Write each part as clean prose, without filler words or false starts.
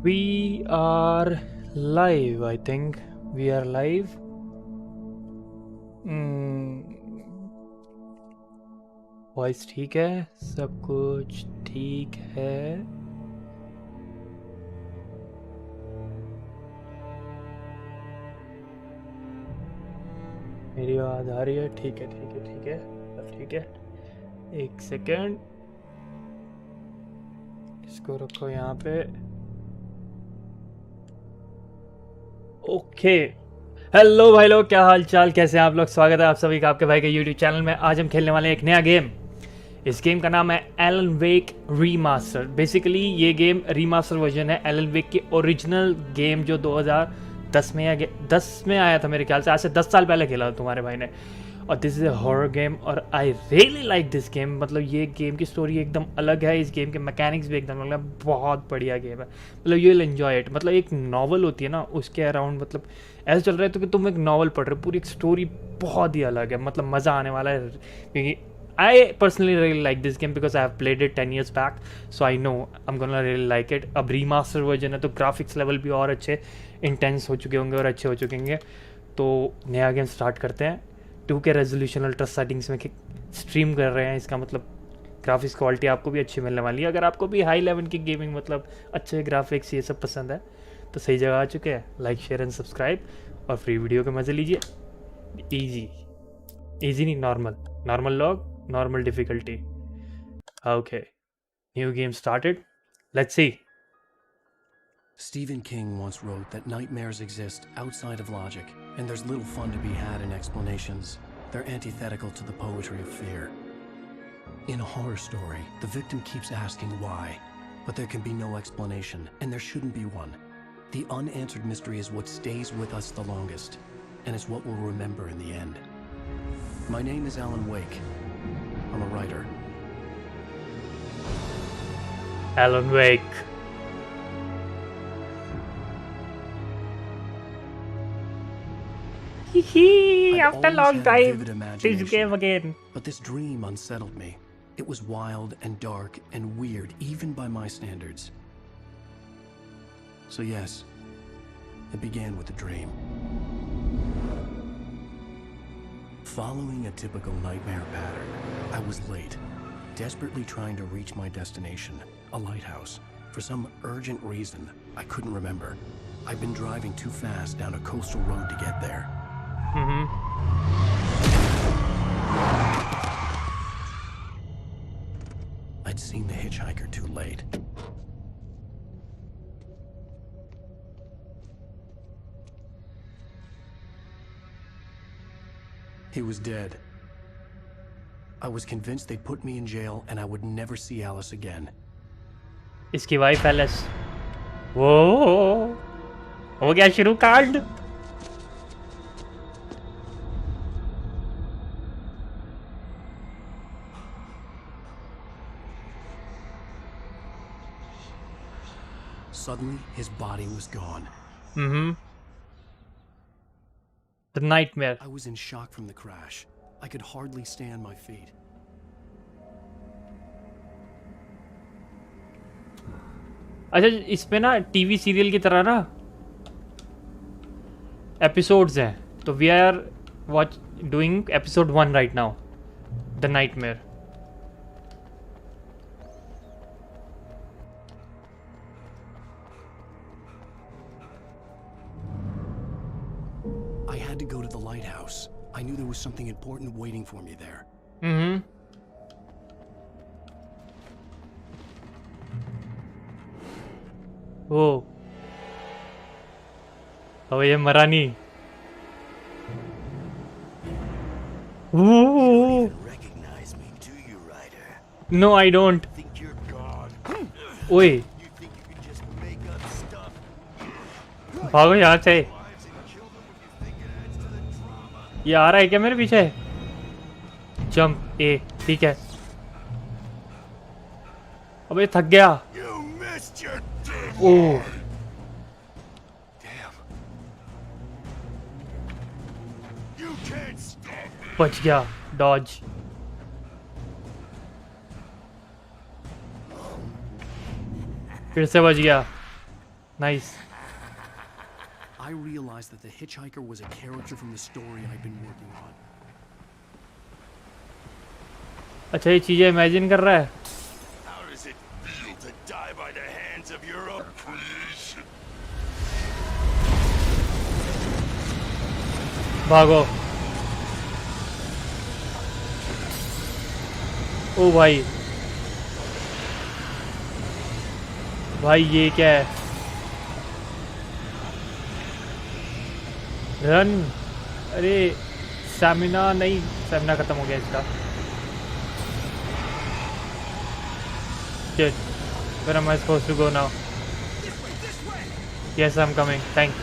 We are live, I think. We are live. Voice ठीक है, सब कुछ ठीक है. मेरी आवाज़ आ रही है? ठीक है, ठीक है, ठीक है, सब ठीक है. एक सेकेंड, इसको रखो यहाँ पे. ओके. हेलो भाई लोग, क्या हाल चाल, कैसे हैं आप लोग? स्वागत है आप सभी का आपके भाई के यूट्यूब चैनल में. आज हम खेलने वाले हैं एक नया गेम. इस गेम का नाम है एलन वेक रीमास्टर. बेसिकली ये गेम रीमास्टर वर्जन है एलन वेक की ओरिजिनल गेम जो 2010 में 10 में आया था मेरे ख्याल से. आज से 10 साल पहले खेला था तुम्हारे भाई ने. और this is a horror game और I really like this game. मतलब ये गेम की स्टोरी एकदम अलग है, इस गेम के मैकेनिक्स भी एकदम अलग है. बहुत बढ़िया गेम है. मतलब यू विल एंजॉय इट. मतलब एक नॉवल होती है ना, उसके अराउंड मतलब ऐसा चल रहा है तो कि तुम एक नॉवल पढ़ रहे हो. पूरी एक स्टोरी बहुत ही अलग है. मतलब मज़ा आने वाला है. क्योंकि I personally really like this game because I have played it 10 years back, so I know I'm gonna really like it. अब remaster version है तो graphics level भी और अच्छे intense हो चुके होंगे और अच्छे हो चुके होंगे. तो नया गेम स्टार्ट करते हैं. 2K रेजोल्यूशन अल्ट्रा सेटिंग्स में स्ट्रीम कर रहे हैं. इसका मतलब ग्राफिक्स क्वालिटी आपको भी अच्छी मिलने वाली है. अगर आपको भी हाई लेवल की गेमिंग मतलब अच्छे ग्राफिक्स ये सब पसंद है तो सही जगह आ चुके हैं. लाइक शेयर एंड सब्सक्राइब और फ्री वीडियो के मज़े लीजिए. ईजी नहीं, normal log, normal difficulty. Okay, new game started. Let's see. Stephen King once wrote that nightmares exist outside of logic, and there's little fun to be had in explanations. They're antithetical to the poetry of fear. In a horror story, the victim keeps asking why, but there can be no explanation, and there shouldn't be one. The unanswered mystery is what stays with us the longest, and it's what we'll remember in the end. My name is Alan Wake. I'm a writer. Alan Wake. After long time, this game again. But this dream unsettled me. It was wild and dark and weird, even by my standards. So yes, it began with a dream. Following a typical nightmare pattern, I was late, desperately trying to reach my destination, a lighthouse. For some urgent reason, I couldn't remember. I'd been driving too fast down a coastal road to get there. I'd seen the hitchhiker too late. He was dead. I was convinced they'd put me in jail and I would never see Alice again. इसकी wife Alice. वो हो गया शुरू कांड. Suddenly, his body was gone. The nightmare. I was in shock from the crash. I could hardly stand my feet. अच्छा, इसमें ना TV serial की तरह ना एपिसोड्स हैं. तो we are doing episode 1 right now, the nightmare. I had to go to the lighthouse. I knew there was something important waiting for me there. ओ, अब ये मरा नहीं. Ooh. Recognize me, do you, Ryder? No, I don't. Think you're God? ओए You think you can just make up stuff? भागो यहाँ से. Lives and kill them when you think it adds to the drama? ये आ रहा है क्या मेरे पीछे? जंप ए. ठीक है. अबे थक गया. You missed your deadline. Oh. Damn. You can't stop me. बच गया. डॉज. फिर से बच गया. Nice. I realized that the hitchhiker was a character from the story I've been working on. अच्छा ये चीजें इमेजिन कर रहा है. How does it feel to die by the hands of your own creation? भागो. ओ भाई. भाई ये क्या है? रन. अरे स्टैमिना नहीं. स्टैमिना खत्म हो गया इसका. Shit. Where am I supposed to go now? Yes, I'm coming. Thanks.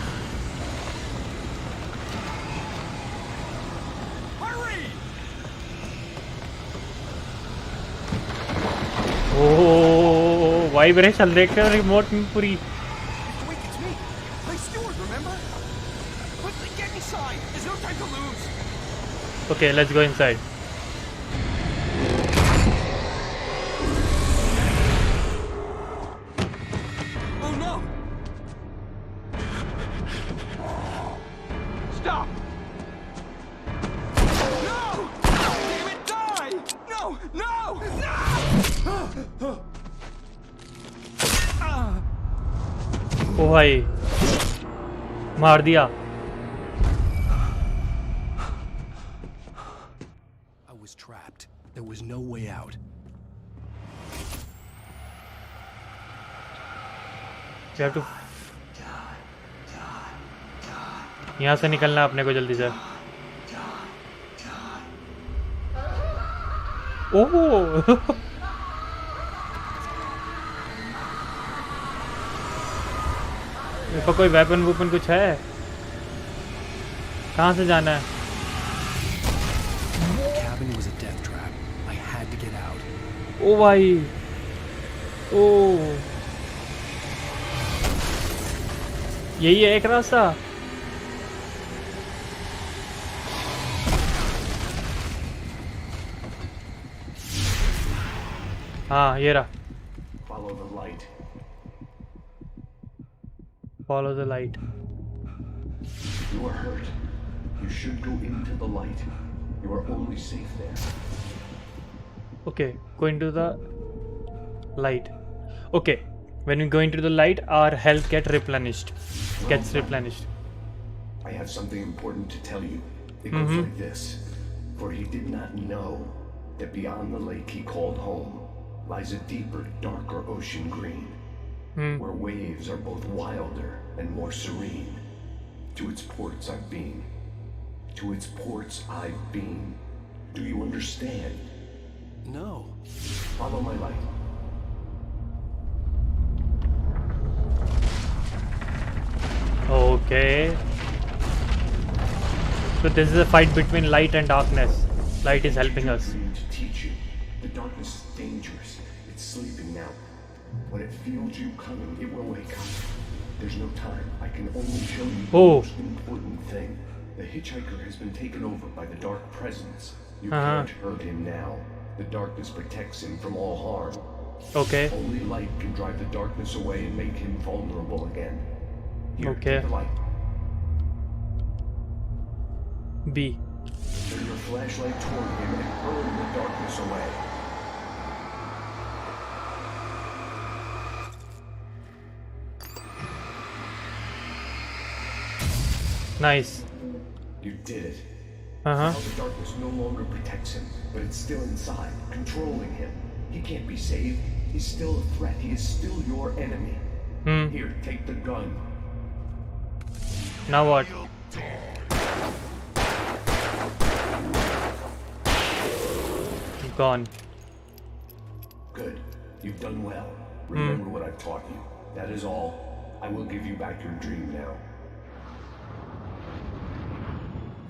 Oh, vibration देखते हो रिमोट में पूरी. Wait, it's me. Play steward, remember? Quickly get inside. There's no time to lose. Okay, let's go inside. Oh no! Stop! No! Damn it, die! No! No! No! ओ भाई मार दिया. I was trapped. There was no way out. We have to. यहाँ से निकलना अपने को जल्दी से. ओह. मेरे पास कोई वेपन वूपन कुछ है? कहाँ से जाना है? The cabin was a death trap. I had to get out. ओ भाई. ओ. यही है एक रास्ता. हाँ ये रहा. Follow the light. Follow the light. You are hurt. You should go into the light. You are only safe there. Okay, go into the light. Okay, when we go into the light, our health gets replenished. I have something important to tell you. It goes like this. For he did not know that beyond the lake he called home lies a deeper, darker ocean green, where waves are both wilder and more serene. To its ports I've been. To its ports I've been. Do you understand? No. Follow my light. Okay. So this is a fight between light and darkness. Light is helping us. Dream to teach you. The darkness is dangerous. It's sleeping now. When it feels you coming, it will wake up. There's no time. I can only show you the Oh. most important thing. The hitchhiker has been taken over by the dark presence. You can't hurt him now. The darkness protects him from all harm. Okay. Only light can drive the darkness away and make him vulnerable again. Here, Okay. take the light. B. Turn your flashlight toward him and burn the darkness away. Nice. You did it. Uh-huh. Now the darkness no longer protects him, but it's still inside, controlling him. He can't be saved. He's still a threat. He is still your enemy. Here, take the gun. Now what? Gone. Good. You've done well. Remember what I've taught you. That is all. I will give you back your dream now.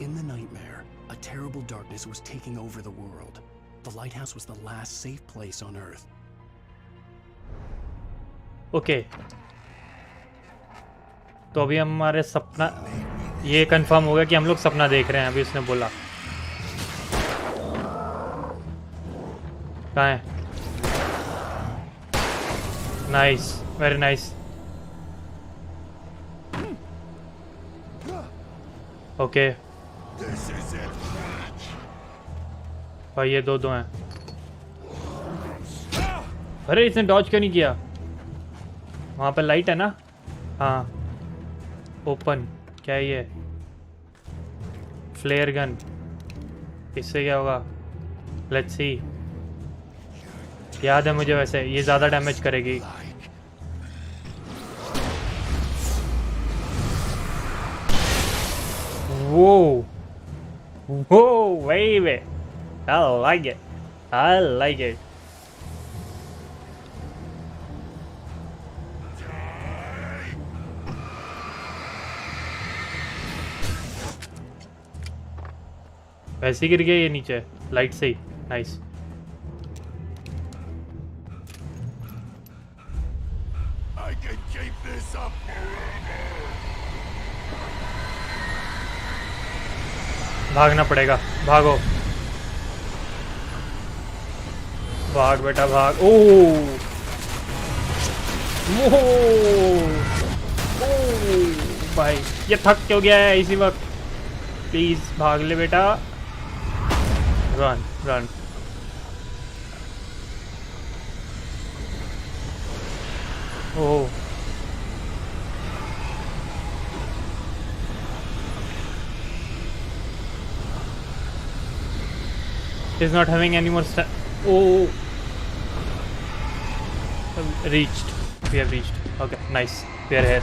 In the nightmare, a terrible darkness was taking over the world. The lighthouse was the last safe place on Earth. Okay. तो अभी हमारे सपना ये confirm हो गया कि हम लोग सपना देख रहे हैं अभी उसने बोला कहाँ है नाइस वेरी नाइस ओके भाई ये दो हैं अरे इसने डॉज क्यों नहीं किया वहाँ पे लाइट है ना हाँ ओपन क्या है ये फ्लेयर गन इससे क्या होगा लेट्स सी याद है मुझे वैसे ये ज़्यादा डैमेज करेगी वो baby I like it I like it वैसे गिर गया ये नीचे लाइट से ही नाइस भागना पड़ेगा भागो भाग बेटा भाग ओ भाई ये थक क्यों गया है इसी वक्त प्लीज भाग ले बेटा run run oh is not having any more oh reached we have reached okay nice we are here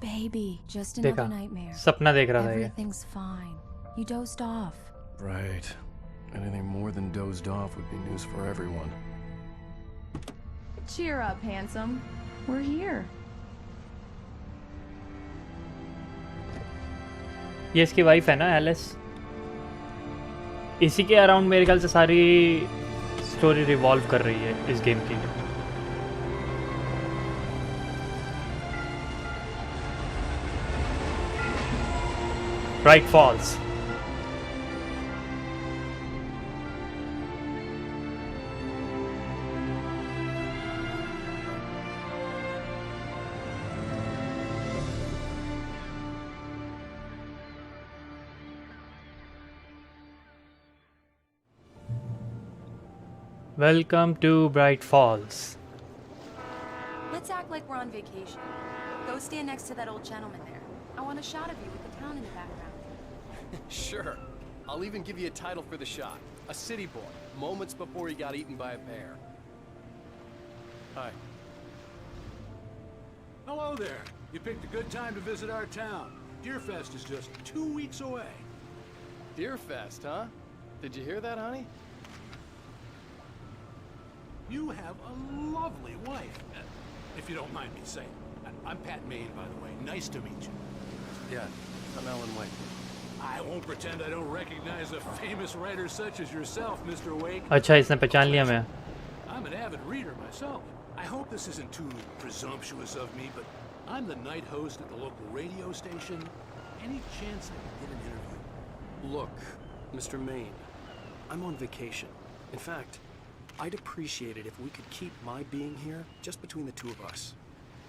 Baby, just another nightmare. सपना देख रहा था ये Everything's fine. You dozed off. Right. Anything more than dozed off would be news for everyone. Cheer up, handsome. We're here. ये इसकी wife है ना Alice इसी के अराउंड मेरे ख्याल से सारी स्टोरी रिवॉल्व कर रही है इस गेम की Bright Falls. Welcome to Bright Falls. Let's act like we're on vacation. Go stand next to that old gentleman there. I want a shot of you with the town in the background. Sure. I'll even give you a title for the shot. A city boy, moments before he got eaten by a bear. Hi. Hello there. You picked a good time to visit our town. Deerfest is just 2 weeks away. Deerfest, huh? Did you hear that, honey? You have a lovely wife, if you don't mind me saying. I'm Pat Maine, by the way. Nice to meet you. Yeah, I'm Alan Wake. I won't pretend I don't recognize a famous writer such as yourself, Mr. Wake. अच्छा इसने पहचान लिया मैं I'm an avid reader myself. I hope this isn't too presumptuous of me, but I'm the night host at the local radio station. Any chance I can get an interview? Look, Mr. Maine, I'm on vacation. In fact, I'd appreciate it if we could keep my being here just between the two of us.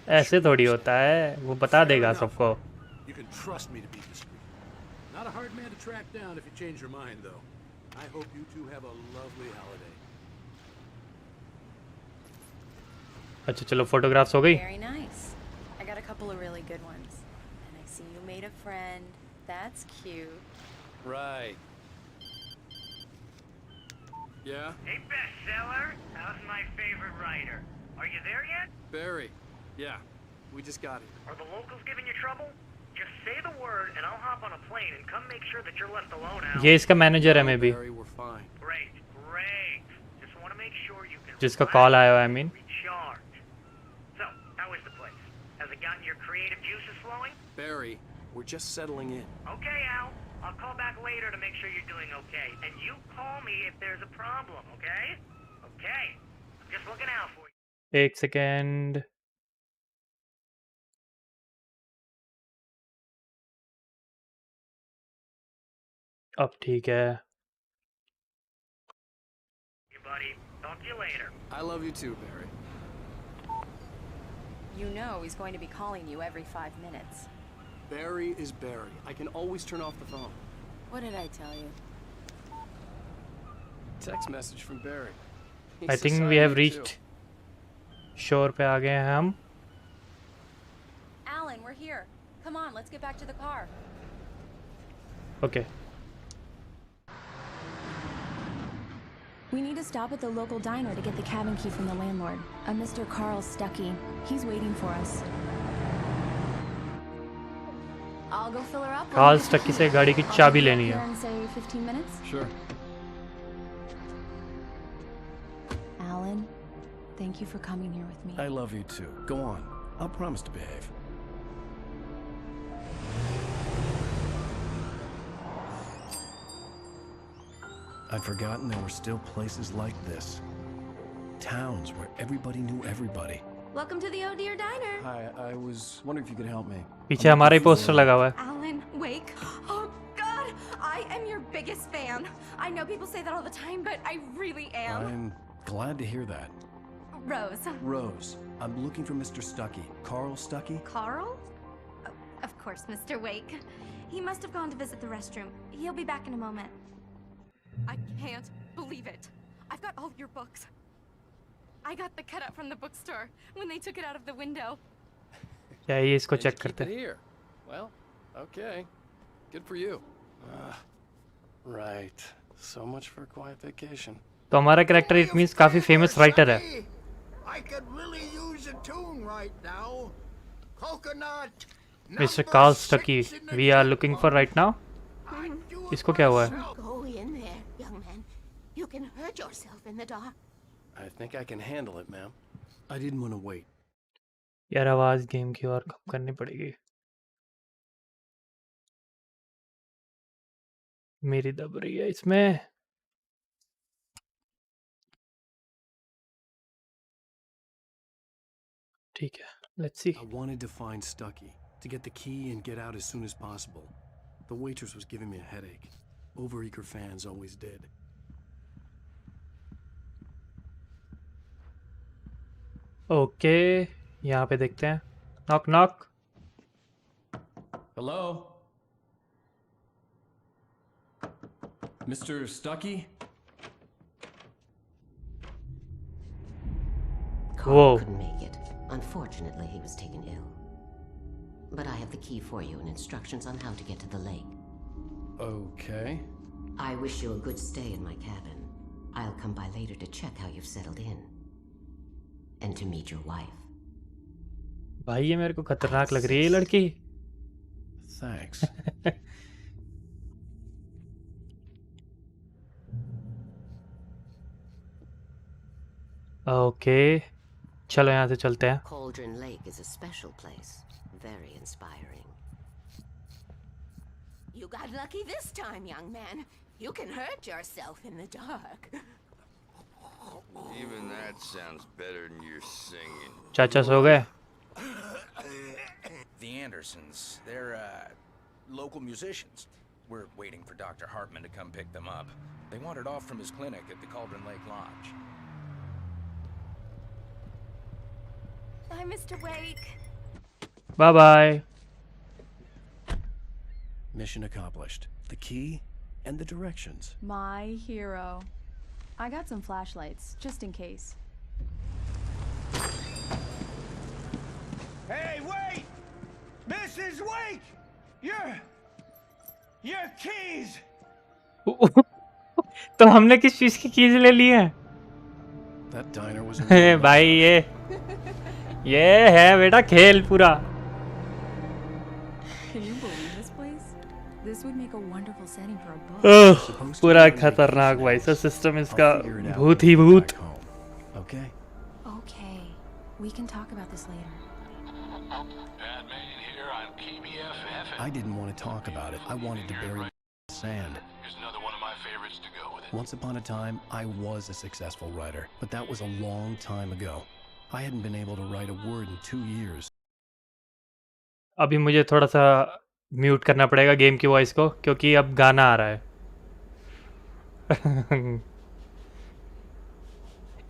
ऐसे थोड़ी होता है, वो बता देगा सबको. You can trust me to be discreet. Not a hard man to track down if you change your mind, though. I hope you two have a lovely holiday. अच्छा चलो फोटोग्राफ्स हो गई. Very nice. I got a couple of really good ones. And I see you made a friend. That's cute. Right. Yeah? Hey, bestseller. How's my favorite writer? Are you there yet? Barry. Yeah. We just got here. Are the locals giving you trouble? Just say the word and I'll hop on a plane and come make sure that you're left alone out. ये इसका manager है may be. Barry, we're fine. Great, great. Just want to make sure you can जिसका relax call आया है, I mean. and recharge. So, how is the place? Has it gotten your creative juices flowing? Barry, we're just settling in. Okay, Al. I'll call back later to make sure you're doing okay. And you call me if there's a problem, okay? Okay. I'm just looking out for you. एक second. अब ठीक है. You buddy. Talk to you later. I love you too, Barry. You know he's going to be calling you every 5 minutes. Barry is Barry. I can always turn off the phone. What did I tell you? Text message from Barry. I think we have reached shore पे आ गए हैं हम. Alan, we're here. Come on, let's get back to the car. Okay. We need to stop at the local diner to get the cabin key from the landlord, a Mr. Carl Stuckey. He's waiting for us. I'll go fill her up. Carl Stuckey से गाड़ी की चाबी लेनी है. And say 15 minutes. Sure. Alan, thank you for coming here with me. I love you too. Go on. I'll promise to behave. I'd forgotten there were still places like this. Towns where everybody knew everybody. Welcome to the Oh Dear Diner. Hi, I was wondering if you could help me. पीछे हमारा ही poster लगा हुआ है. Alan, Wake. Oh God, I am your biggest fan. I know people say that all the time, but I really am. I'm glad to hear that. Rose. Rose, I'm looking for Mr. Stuckey. Carl Stuckey? Carl? Oh, of course, Mr. Wake. He must have gone to visit the restroom. He'll be back in a moment. I can't believe it. I've got all your books. I got the cutout from the bookstore when they took it out of the window. क्या ये इसको And check you keep करते it हैं. here. Well, okay. Good for you. Right. So much for a quiet vacation. तो हमारा character it means काफी famous writer है. I could really use a tune right now. Coconut. Mr. Carl Stuckey, we are looking for right now. इसको क्या हुआ है? Go in there, young man. You can hurt yourself in the dark. I think I can handle it, ma'am. I didn't want to wait. यार आवाज game की और कम करनी पड़ेगी. मेरी दब रही है इसमें. ठीक है. Let's see. I wanted to find Stuckey, to get the key and get out as soon as possible. The waitress was giving me a headache. Overeager fans always did. Okay, यहाँ पे देखते हैं. Knock knock. Hello? Mr. Stuckey? Carl Whoa. couldn't make it. Unfortunately, he was taken ill. But I have the key for you and instructions on how to get to the lake. Okay. I wish you a good stay in my cabin. I'll come by later to check how you've settled in. And to meet your wife. भाई ये मेरे को खतरनाक लग रही है ये लड़की. Thanks. ओके, चलो यहाँ से चलते हैं. Cauldron Lake is a special place. Very inspiring. You got lucky this time, young man. You can hurt yourself in the dark. Even that sounds better than your singing. चाचा सो गए. The Andersons, they're local musicians. We're waiting for Dr. Hartman to come pick them up. They wandered off from his clinic at the Cauldron Lake Lodge. Bye, Mr. Wake. Bye bye. Mission accomplished. The key and the directions. My hero. I got some flashlights, just in case. Hey, wait! Mrs. Wake! Your keys! तो हमने किस चीज की keys ले ली है? That diner was भाई ये है बेटा खेल पूरा. Can you believe this place? This would make a wonderful setting for a book. पूरा खतरनाक भाई सा सिस्टम इसका भूत ही भूत. Okay. Okay, we can talk about this later. I didn't want to talk about it. I wanted to bury sand. Here's another one of my favorites to go with it. Once upon a time, I was a successful writer, but that was a long time ago. I hadn't been able to write a word in 2 years. अभी मुझे थोड़ा सा mute करना पड़ेगा game की voice को क्योंकि अब गाना आ रहा है.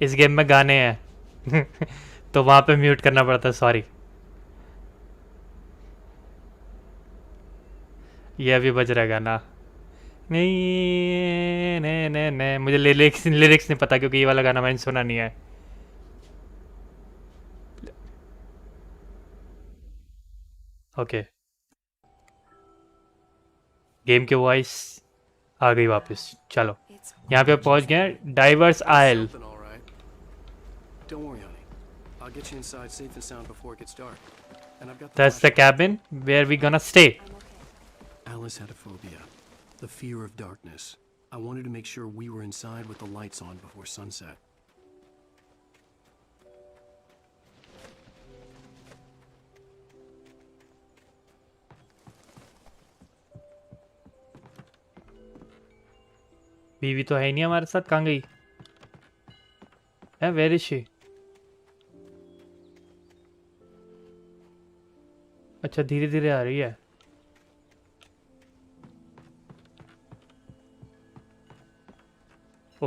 इस गेम में गाने हैं तो वहाँ पे म्यूट करना पड़ता है. सॉरी. ये अभी बज रहा है गाना. नहीं नहीं मुझे लिरिक्स नहीं पता क्योंकि ये वाला गाना मैंने सुना नहीं है. ओके गेम की वॉइस आ गई वापस. चलो यहाँ पे पहुँच गए. Diverse oil. Don't worry, honey. I'll get you inside safe and sound before it gets dark. And I've got That's the cabin where we gonna stay. Alice had a phobia, the fear of darkness. I wanted to make sure we were inside with the lights on before sunset. बीवी तो है नहीं हमारे साथ. कहाँ गई है? Where is she? अच्छा धीरे धीरे आ रही है.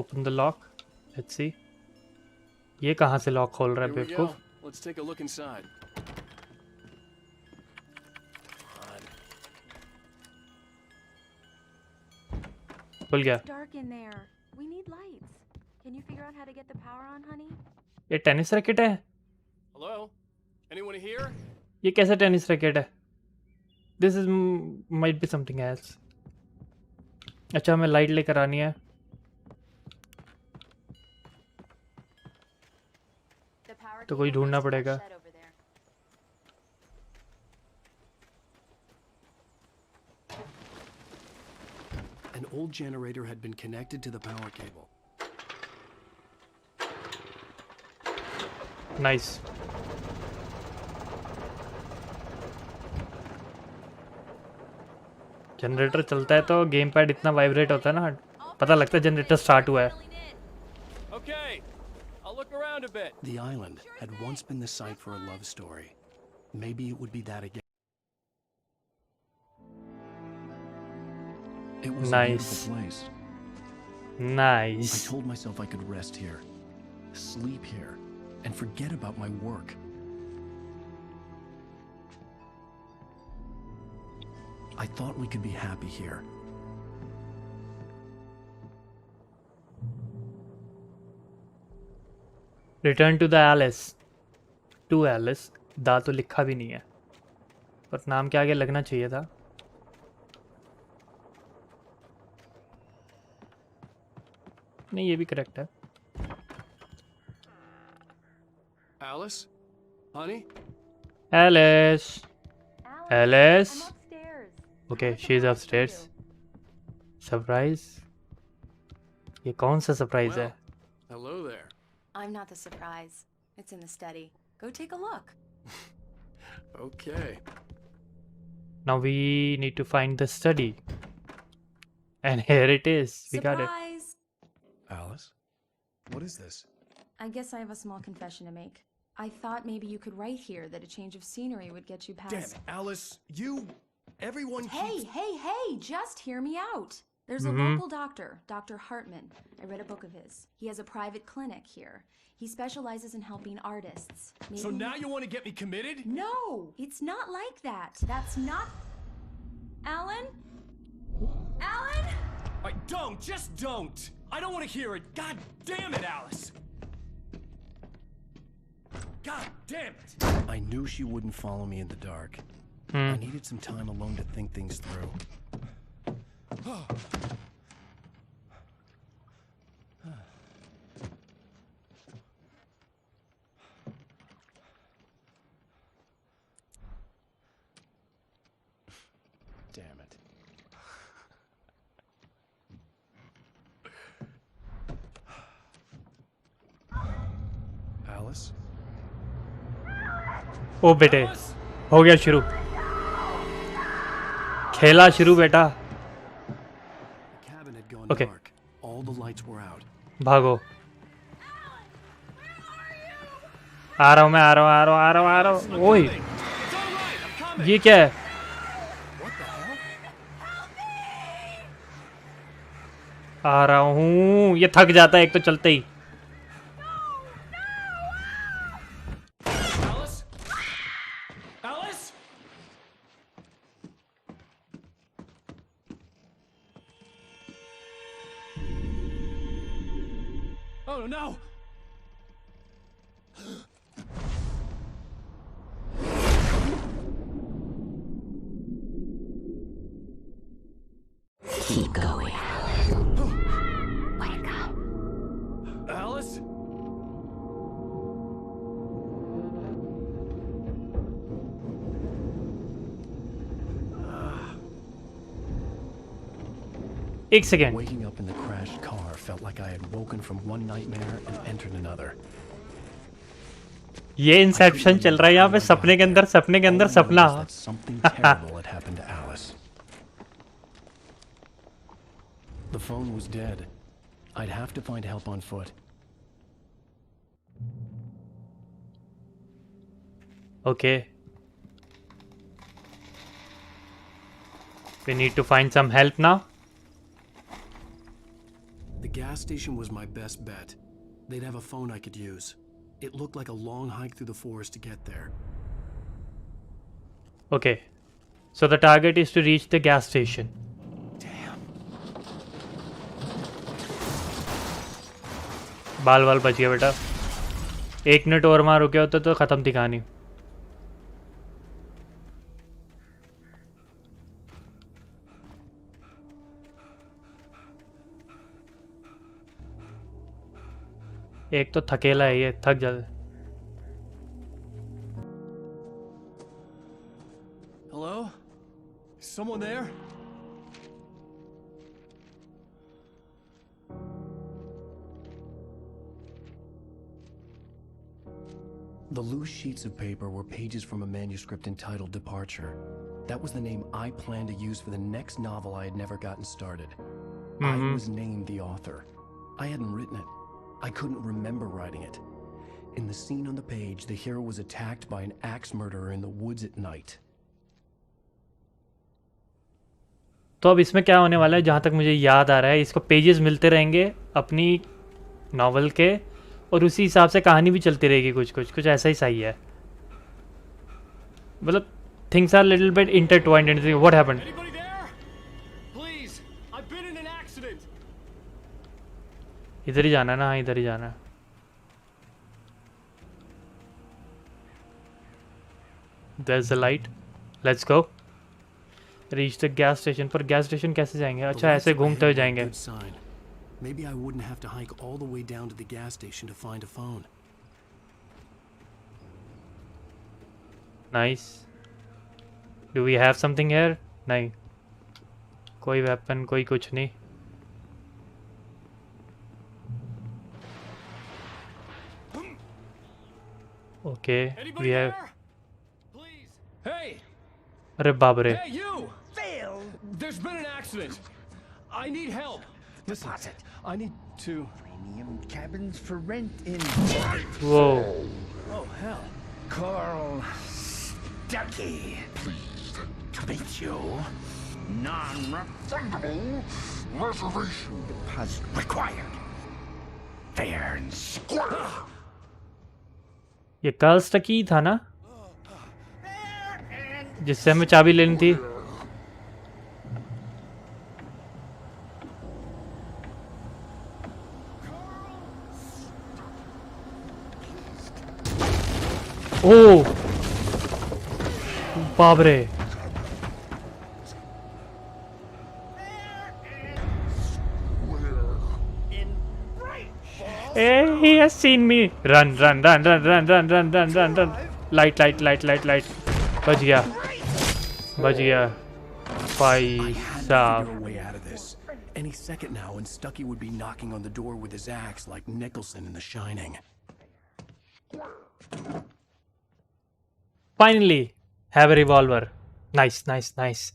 Open the lock. Let's see. ये कहाँ से लॉक खोल रहा है बेवकूफ? Let's take a look inside. खुल गया. Dark in there. We need lights. Can you figure out how to get the power on, honey? ये टेनिस रैकेट है. Hello? Anyone here? ये कैसा टेनिस रैकेट है? This is might be something else. अच्छा हमें light लेकर आनी है. तो कोई ढूंढना पड़ेगा. An old generator had been connected to the power cable. Nice. Generator चलता है तो गेम पैड इतना वाइब्रेट होता है ना, पता लगता है जनरेटर स्टार्ट हुआ है. Okay, I'll look around a bit. The island had once been the site for a love story. Maybe it would be that again. It was a beautiful place. Nice. I told myself I could rest here, sleep here, and forget about my work. I thought we could be happy here. Return to the Alice. To Alice. दा तो लिखा भी नहीं है, पर नाम के आगे लगना चाहिए था. नहीं ये भी करेक्ट है. Alice? Honey? Alice. Alice. I'm upstairs. Okay, she's upstairs. Surprise. ये कौन सा सरप्राइज है? Hello there. I'm not the surprise. It's in the study. Go take a look. Okay. Now we need to find the study. And here it is. We got it. Surprise! Alice? What is this? I guess I have a small confession to make. I thought maybe you could write here that a change of scenery would get you past. Damn it, Alice! Everyone Hey, keeps... hey, hey! Just hear me out. There's a local doctor, Dr. Hartman. I read a book of his. He has a private clinic here. He specializes in helping artists. Maybe So now you want to get me committed? No, it's not like that. That's not... Alan? Alan? Just don't! I don't want to hear it! God damn it, Alice! God damn it! I knew she wouldn't follow me in the dark. I needed some time alone to think things through. Damn it. Alice? ओ बेटे हो गया शुरू खेला शुरू बेटा okay भागो आ रहा हूँ मैं आ रहा हूँ ओए ये क्या है आ रहा हूँ ये थक जाता है एक तो चलते ही Oh no! Keep going. Wake up. Alice? एक second Waking up in the crashed car felt like I had woken from one nightmare and entered another. ये इंसेप्शन चल रहा है यहाँ पे सपने के अंदर सपना Something terrible had happened to Alice. The phone was dead. I'd have to find help on foot. Okay. We need to find some help now. The gas station was my best bet. They'd have a phone I could use. It looked like a long hike through the forest to get there. Okay. So the target is to reach the gas station. Damn. बाल बच गया बेटा 1 minute और वहाँ रुके होते तो ख़त्म थी कहानी एक तो थकेला है ये थक जाता Hello? Is someone there? The loose sheets of paper were pages from a manuscript entitled Departure. That was the name I planned to use for the next novel I had never gotten started. I was named the author. I hadn't written it. I couldn't remember writing it. In the scene on the page, the hero was attacked by an axe murderer in the woods at night. तो अब इसमें क्या होने वाला है जहाँ तक मुझे याद आ रहा है इसको पेजेस मिलते रहेंगे अपनी नॉवल के और उसी हिसाब से कहानी भी चलती रहेगी कुछ ऐसा ही सही है मतलब things are little bit intertwined and what happened इधर ही जाना है ना हाँ इधर ही जाना है there's the light let's go reach the gas station पर gas station कैसे जाएंगे अच्छा ऐसे घूमते हुए जाएंगे Maybe I wouldn't have to hike all the way down to the gas station to find a phone. Nice. Do we have something here? नहीं कोई weapon कोई कुछ नहीं Okay, we have. Hey! अरे बाप रे. Hey, you! Phil! There's been an accident. I need help. Listen, I need to. Premium cabins for rent in. Whoa. Oh hell. Carl Stucky. Pleased to meet you. Non-refundable. Reservation deposit required. Fair and square. ये curls का की था ना, जिससे हमें चाबी लेनी थी। ओ बाप रे, he has seen me. Run, run, run, run, run, run, run, run, run, run. Light, light, light, light, light. बच गया, बच गया भाई साहब। Way out of this. Any second now, and Stucky would be knocking on the door with his axe like Nicholson in The Shining. Finally, have a revolver. Nice, nice, nice.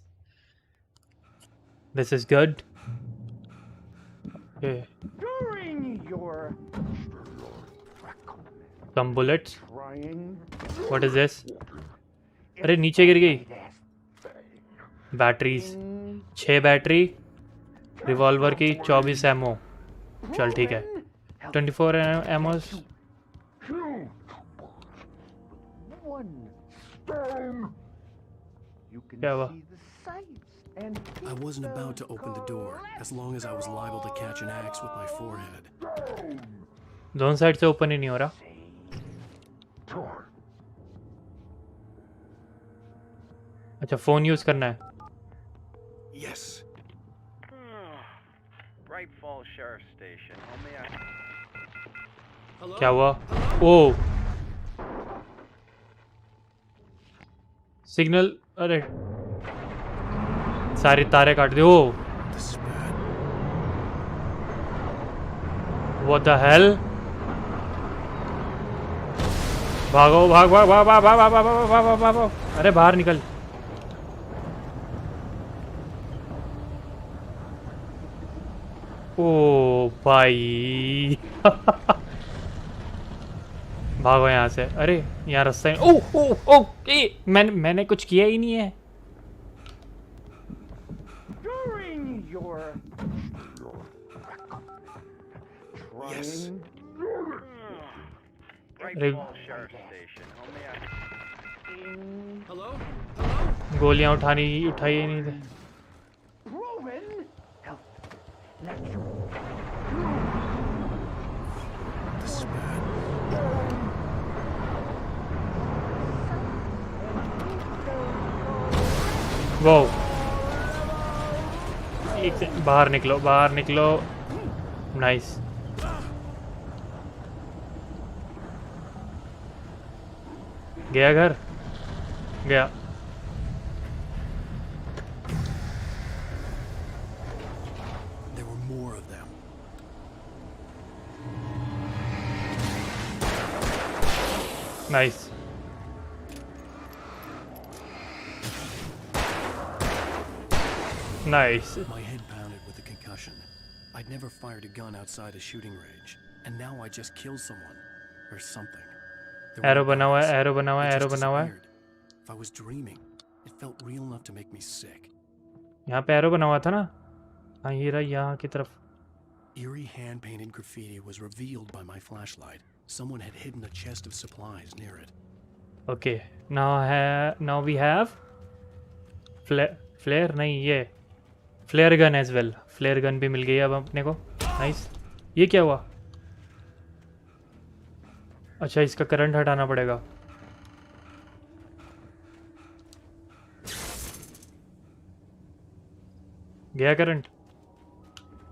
This is good. Okay. During your Some bullets. trying What is this? अरे नीचे गिर गई। Batteries 6 battery, revolver की 24 ammo. चल ठीक है, 24 ammo. क्या हुआ? I wasn't about to open the door, as long as I was liable to catch an axe with my forehead. दोनों साइड से ओपन ही नहीं हो रहा। अच्छा, फोन यूज करना है। Yes. Bright Falls Sheriff Station. क्या हुआ? ओ सिग्नल, अरे सारी तारे काट दी। Oh what the hell. भागो, भाग भाग भाग भाग भाग भाग भाग भाग भाग भाग। अरे बाहर निकल। ओ भाई भागो यहाँ से। अरे यहाँ रास्ता है। ओ ओ ओ मैंने कुछ किया ही नहीं है। अरे गोलियां उठाई ही नहीं थी। वो एक से बाहर निकलो, बाहर निकलो। नाइस। गया घर, गया। Nice. Nice. My head pounded with a concussion. I'd never fired a gun outside a shooting range, and now I just killed someone or something. Arrow बना हुआ है, arrow बना हुआ है, arrow बना हुआ है। If I was dreaming, it felt real enough to make me sick. यहाँ पे arrow बना हुआ था ना? हाँ ये रहा, यहाँ की तरफ। Eerie hand-painted graffiti was revealed by my flashlight. Someone had hidden a chest of supplies near it. Okay, now we have flare नहीं, ये flare gun as well. Flare gun भी मिल गई अब अपने को। नाइस। ये क्या हुआ? अच्छा, इसका करंट हटाना पड़ेगा। गया current?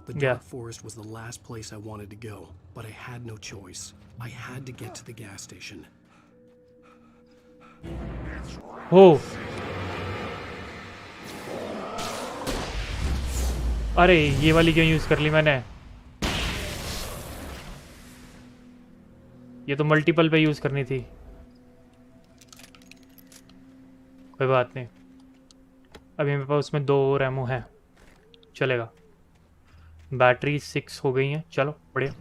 The dark forest was the last place I wanted to go, but I had no choice. I had to get to the gas station. Oh. अरे ये वाली क्यों यूज कर ली मैंने? ये तो मल्टीपल पे यूज करनी थी। कोई बात नहीं, अभी मेरे पास उसमें 2 और एमओ हैं, चलेगा। बैटरी 6 हो गई हैं, चलो बढ़िया।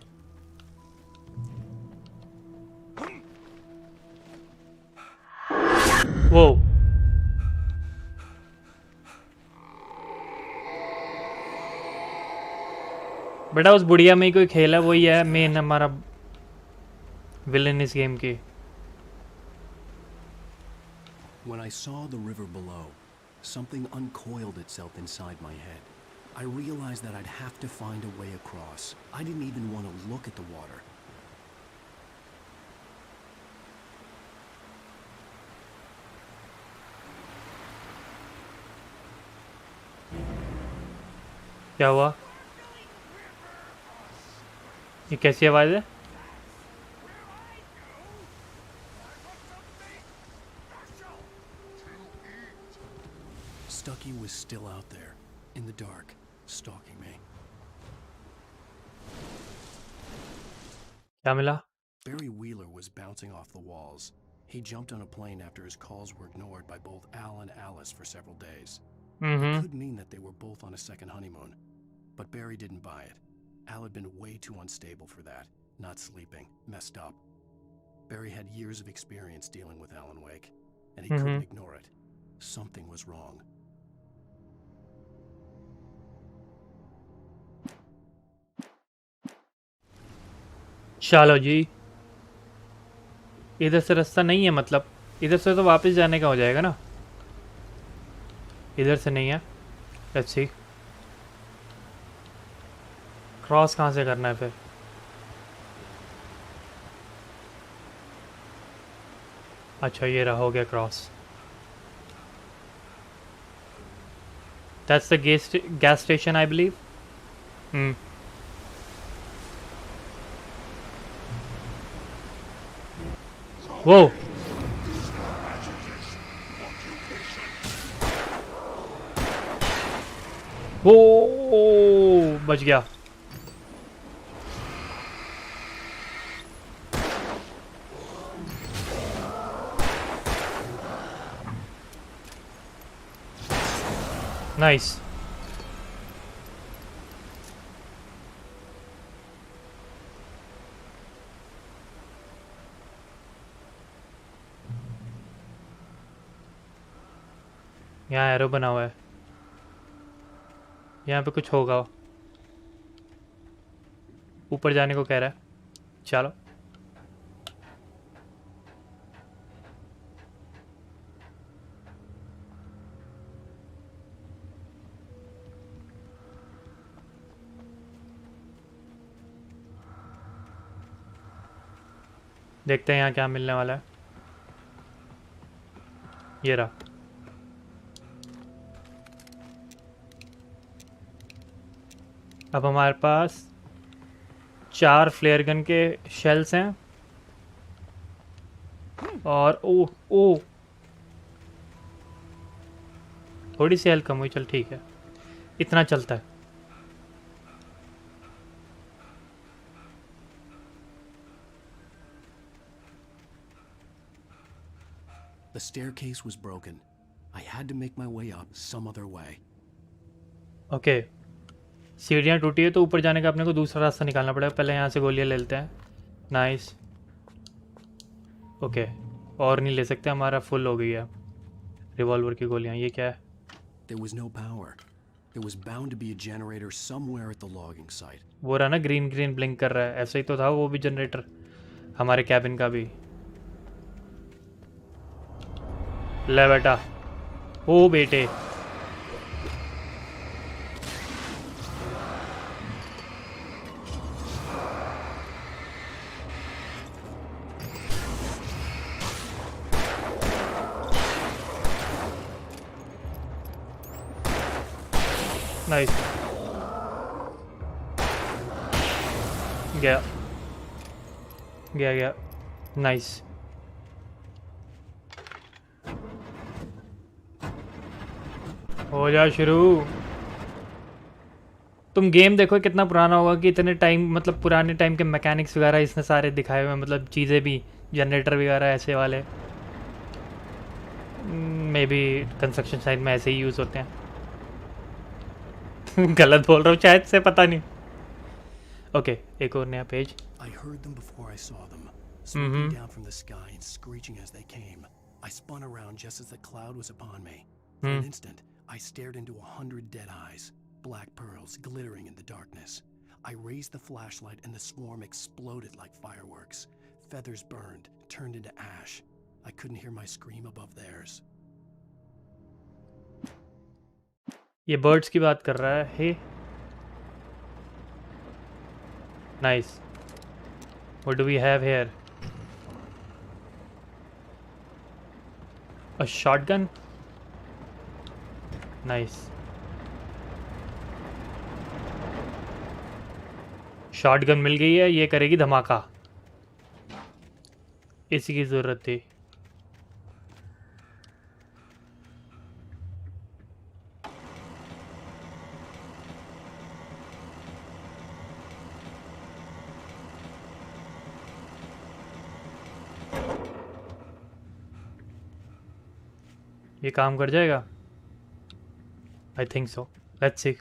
वो बेटा उस बुढ़िया में ही कोई खेल है, वही है मेन हमारा विलन इस गेम की। When I saw the river below, something uncoiled itself inside my head. I realized that I'd have to find a way across. I didn't even want to look at the water. क्या हुआ? ये कैसी आवाज है? Stucky was still out there, in the dark, stalking me. क्या मिला? Barry Wheeler was bouncing off the walls. He jumped on a plane after his calls were ignored by both Al and Alice for several days. It could mean that they were both on a second honeymoon. But Barry didn't buy it. Al had been way too unstable for that. Not sleeping, messed up. Barry had years of experience dealing with Alan Wake, and he couldn't ignore it. Something was wrong. चलो जी, इधर से रास्ता नहीं है, मतलब इधर से तो वापस जाने का हो जाएगा ना, इधर से नहीं है। लेट्स सी क्रॉस कहाँ से करना है फिर। अच्छा ये रहा, हो गया cross. That's the gas station I believe. वो बच गया। नाइस। यहाँ एरो बना हुआ है, यहाँ पे कुछ होगा, ऊपर जाने को कह रहा है। चलो देखते हैं यहाँ क्या मिलने वाला है। ये रहा। अब हमारे पास 4 फ्लेयर गन के शेल्स हैं और ओ थोड़ी सी हेल्थ कम हुई, चल ठीक है, इतना चलता है। The staircase was broken. I had to make my way up some other way. Okay सीढ़ियाँ टूटी है तो ऊपर जाने का अपने को दूसरा रास्ता निकालना पड़ेगा। पहले यहाँ से गोलियाँ ले लेते हैं। नाइस। ओके और नहीं ले सकते, हमारा फुल हो गई है रिवॉल्वर की गोलियाँ। ये क्या है? There was no power. There was bound to be a generator somewhere at the logging site. वो रहा ना, ग्रीन ग्रीन ब्लिंक कर रहा है, ऐसा ही तो था वो भी जनरेटर हमारे कैबिन का भी। ले बेटा, ओ बेटे, नाइस। गया गया गया, नाइस। हो जा शुरू। तुम गेम देखो कितना पुराना होगा कि इतने टाइम, मतलब पुराने टाइम के मैकेनिक्स वगैरह इसने सारे दिखाए हुए हैं, मतलब चीज़ें भी, जनरेटर वगैरह ऐसे वाले मे बी कंस्ट्रक्शन साइट में ऐसे ही यूज़ होते हैं। गलत बोल रहा हूँ शायद से, पता नहीं। ओके एक और नया page. I heard them before I saw them, swooping down from the sky and screeching as they came. I spun around just as the cloud was upon me. For an instant, I stared into 100 dead eyes, black pearls glittering in the darkness. I raised the flashlight and the swarm exploded like fireworks. Feathers burned, turned into ash. I couldn't hear my scream above theirs. ये birds की बात कर रहा है. Hey. Nice. What do we have here? A shotgun? Nice. Shotgun मिल गई है, ये करेगी धमाका. इसी की जरूरत थी. ये काम कर जाएगा? I think so. Let's see.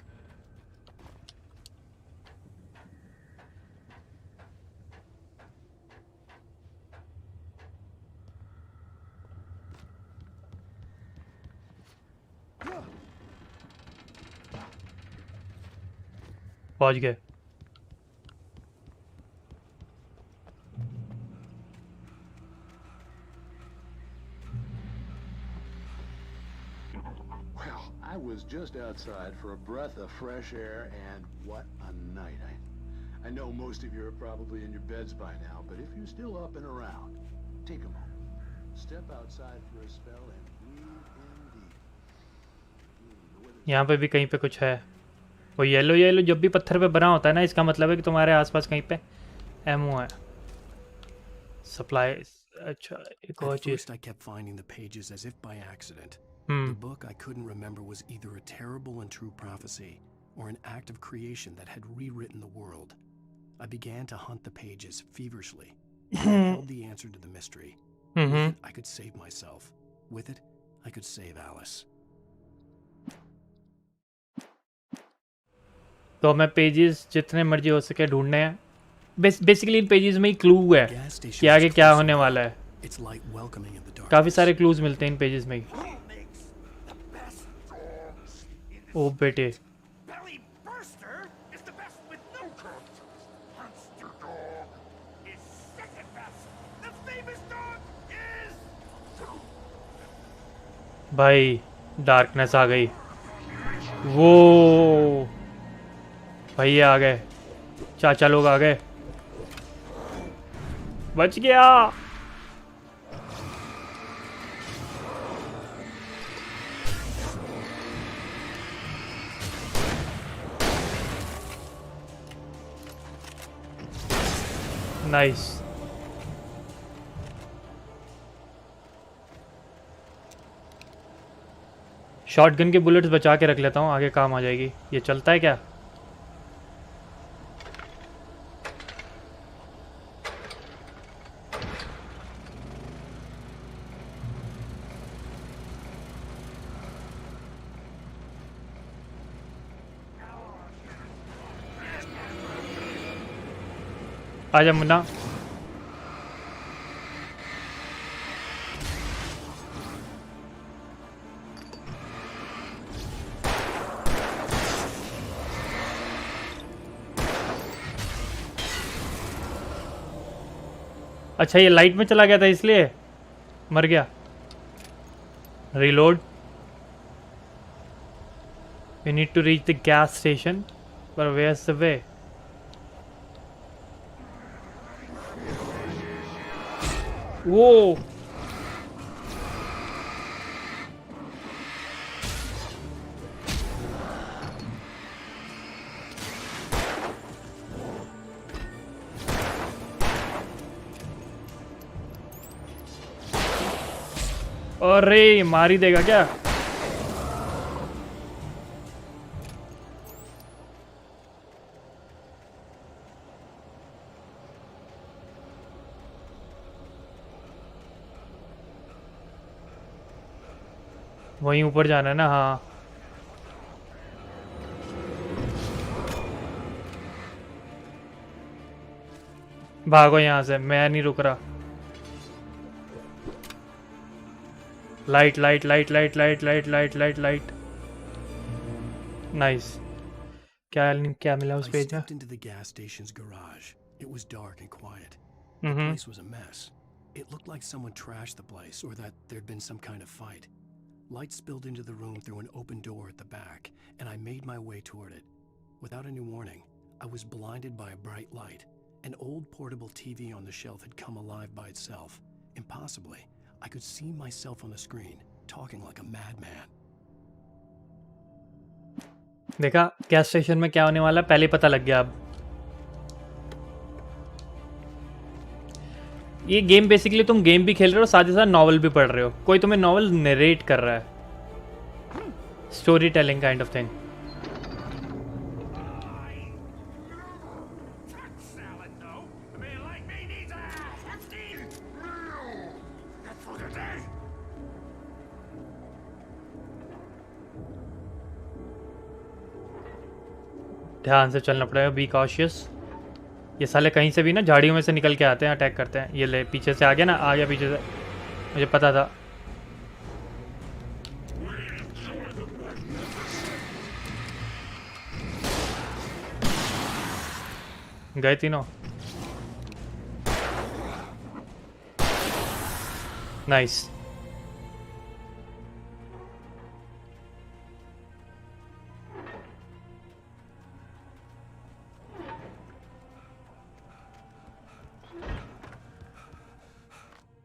पहुंच गए. Well, I was just outside for a breath of fresh air, and what a night. I know most of you are probably in your beds by now, but if you're still up and around, take a moment. Step outside for a spell and breathe in deep. यहाँ पे भी कहीं पे कुछ है. वो yellow yellow जब भी पत्थर पे बना होता है ना, इसका मतलब है कि तुम्हारे आसपास कहीं पे एमओ है. सप्लाई. अच्छा, एक और चीज. I kept finding the pages as if by accident. Hmm. The book I couldn't remember was either a terrible and true prophecy or an act of creation that had rewritten the world. I began to hunt the pages feverishly. I held the answer to the mystery. With it, I could save myself. With it, I could save Alice. तो हमें pages जितने मर्जी हो सके ढूंढने हैं. Basically इन pages में ही clue है कि आगे क्या होने वाला है. काफी सारे क्लूज मिलते हैं इन पेजेस में ही. ओ बेटे. भाई डार्कनेस आ गई. वो भैया आ गए. चाचा लोग आ गए. बच गया. नाइस. शॉटगन के बुलेट्स बचा के रख लेता हूँ, आगे काम आ जाएगी. ये चलता है क्या? आजा मुन्ना. अच्छा, ये लाइट में चला गया था इसलिए मर गया. Reload. We need to reach the gas station, पर वेयर इज द वे? वो अरे मार ही देगा क्या? वहीं ऊपर जाना है ना? हाँ. भागो यहाँ से, मैं नहीं रुक रहा. Light light light light light light light light light. Nice. क्या मिला उस I पेज में? stepped into the gas station's garage. It was dark and quiet. The place was a mess. It looked like someone trashed the place, or that there'd been some kind of fight. Light spilled into the room through an open door at the back, and I made my way toward it. Without any warning, I was blinded by a bright light. An old portable TV on the shelf had come alive by itself. Impossibly, I could see myself on the screen, talking like a madman. देखा gas station में क्या होने वाला है, पहले पता लग गया। अब ये गेम बेसिकली तुम गेम भी खेल रहे हो, साथ ही साथ नॉवल भी पढ़ रहे हो। कोई तुम्हें नॉवल नरेट कर रहा है, story telling kind of thing. ध्यान से चलना पड़ेगा, बी कॉशियस। ये साले कहीं से भी ना झाड़ियों में से निकल के आते हैं, अटैक करते हैं। ये ले पीछे से आ गया ना, आ गया पीछे से, मुझे पता था। गए तीनों। Nice.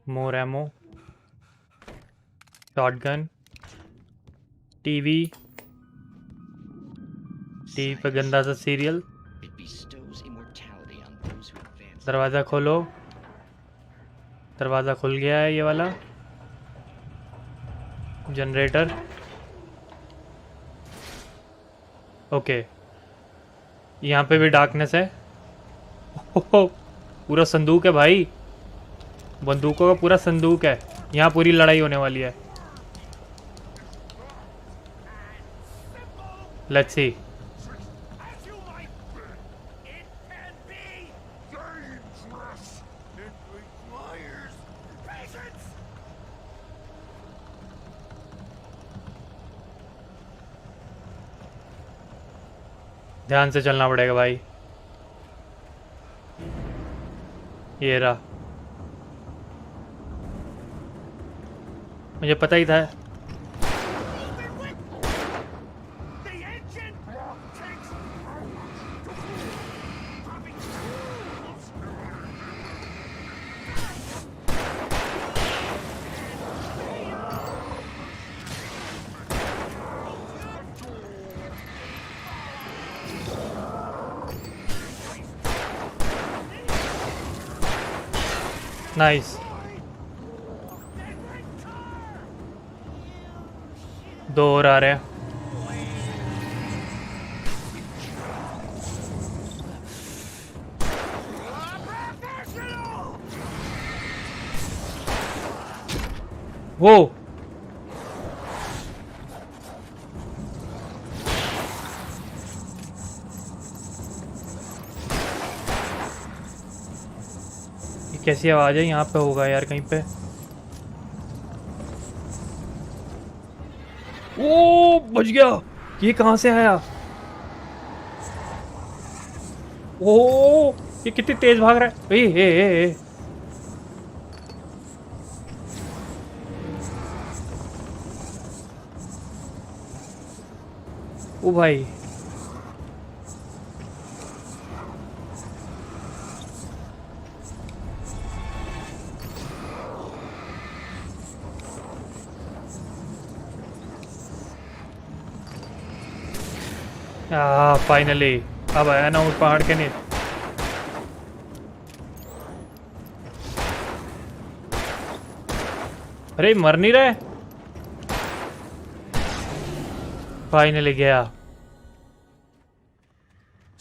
More ammo, shotgun, TV पे गंदा सा सीरियल। दरवाज़ा खोलो, दरवाज़ा खुल गया है ये वाला। Generator, okay. यहाँ पे भी डार्कनेस है। ओहो, पूरा संदूक है भाई, बंदूकों का पूरा संदूक है। यहाँ पूरी लड़ाई होने वाली है। Let's see. ध्यान से चलना पड़ेगा भाई। ये रहा, मुझे पता ही था। नाइस। दो और आ रहे हैं। वो ये कैसी आवाज है? यहाँ पे होगा यार कहीं पे। ओ बच गया। ये कहाँ से आया? ओ ये कितनी तेज भाग रहा है। ए। ओ भाई फाइनली अब आया ना उस पहाड़ के नीचे। अरे मर नहीं रहे। फाइनली गया।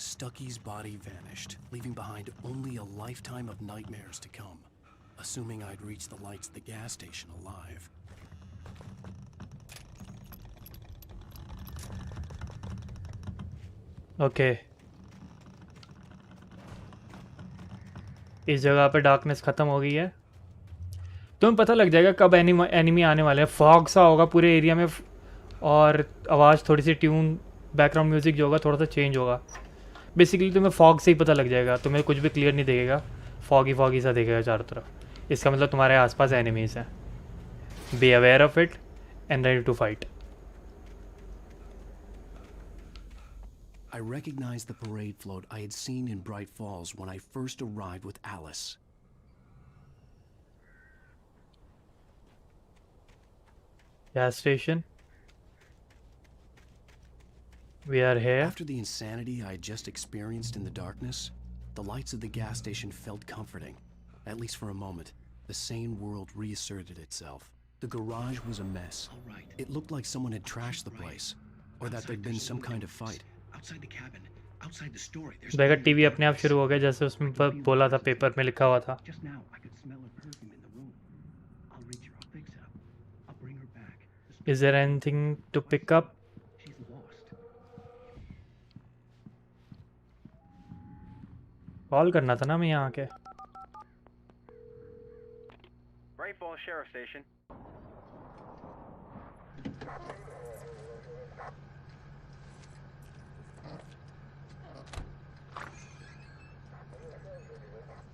Stucky's body vanished, leaving behind only a lifetime of nightmares to come. Assuming I'd reached the lights at the gas station alive. Okay इस जगह पे डार्कनेस ख़त्म हो गई है। तुम्हें पता लग जाएगा कब एनिमी आने वाले हैं। फॉग सा होगा पूरे एरिया में और आवाज़ थोड़ी सी ट्यून बैकग्राउंड म्यूजिक जो होगा थोड़ा सा चेंज होगा। बेसिकली तुम्हें फॉग से ही पता लग जाएगा, तुम्हें कुछ भी क्लियर नहीं दिखेगा, फॉगी सा दिखेगा चारों तरफ। इसका मतलब तुम्हारे आसपास एनिमीज हैं। Be aware of it and ready to fight. I recognized the parade float I had seen in Bright Falls when I first arrived with Alice. Gas station. We are here. After the insanity I had just experienced in the darkness, the lights of the gas station felt comforting. At least for a moment, the sane world reasserted itself. The garage was a mess. It looked like someone had trashed the place, or that there'd been some kind of fight. Outside the cabin, outside the story. देखा TV अपने आप शुरू हो गया जैसे उसमें बोला था, पेपर में लिखा हुआ था। Just now I could smell her perfume in the room. I'll reach her. I'll fix it up. I'll bring her back. Is there anything to pick up? She's lost. Call करना था ना मैं यहाँ के। Bright Falls Sheriff Station.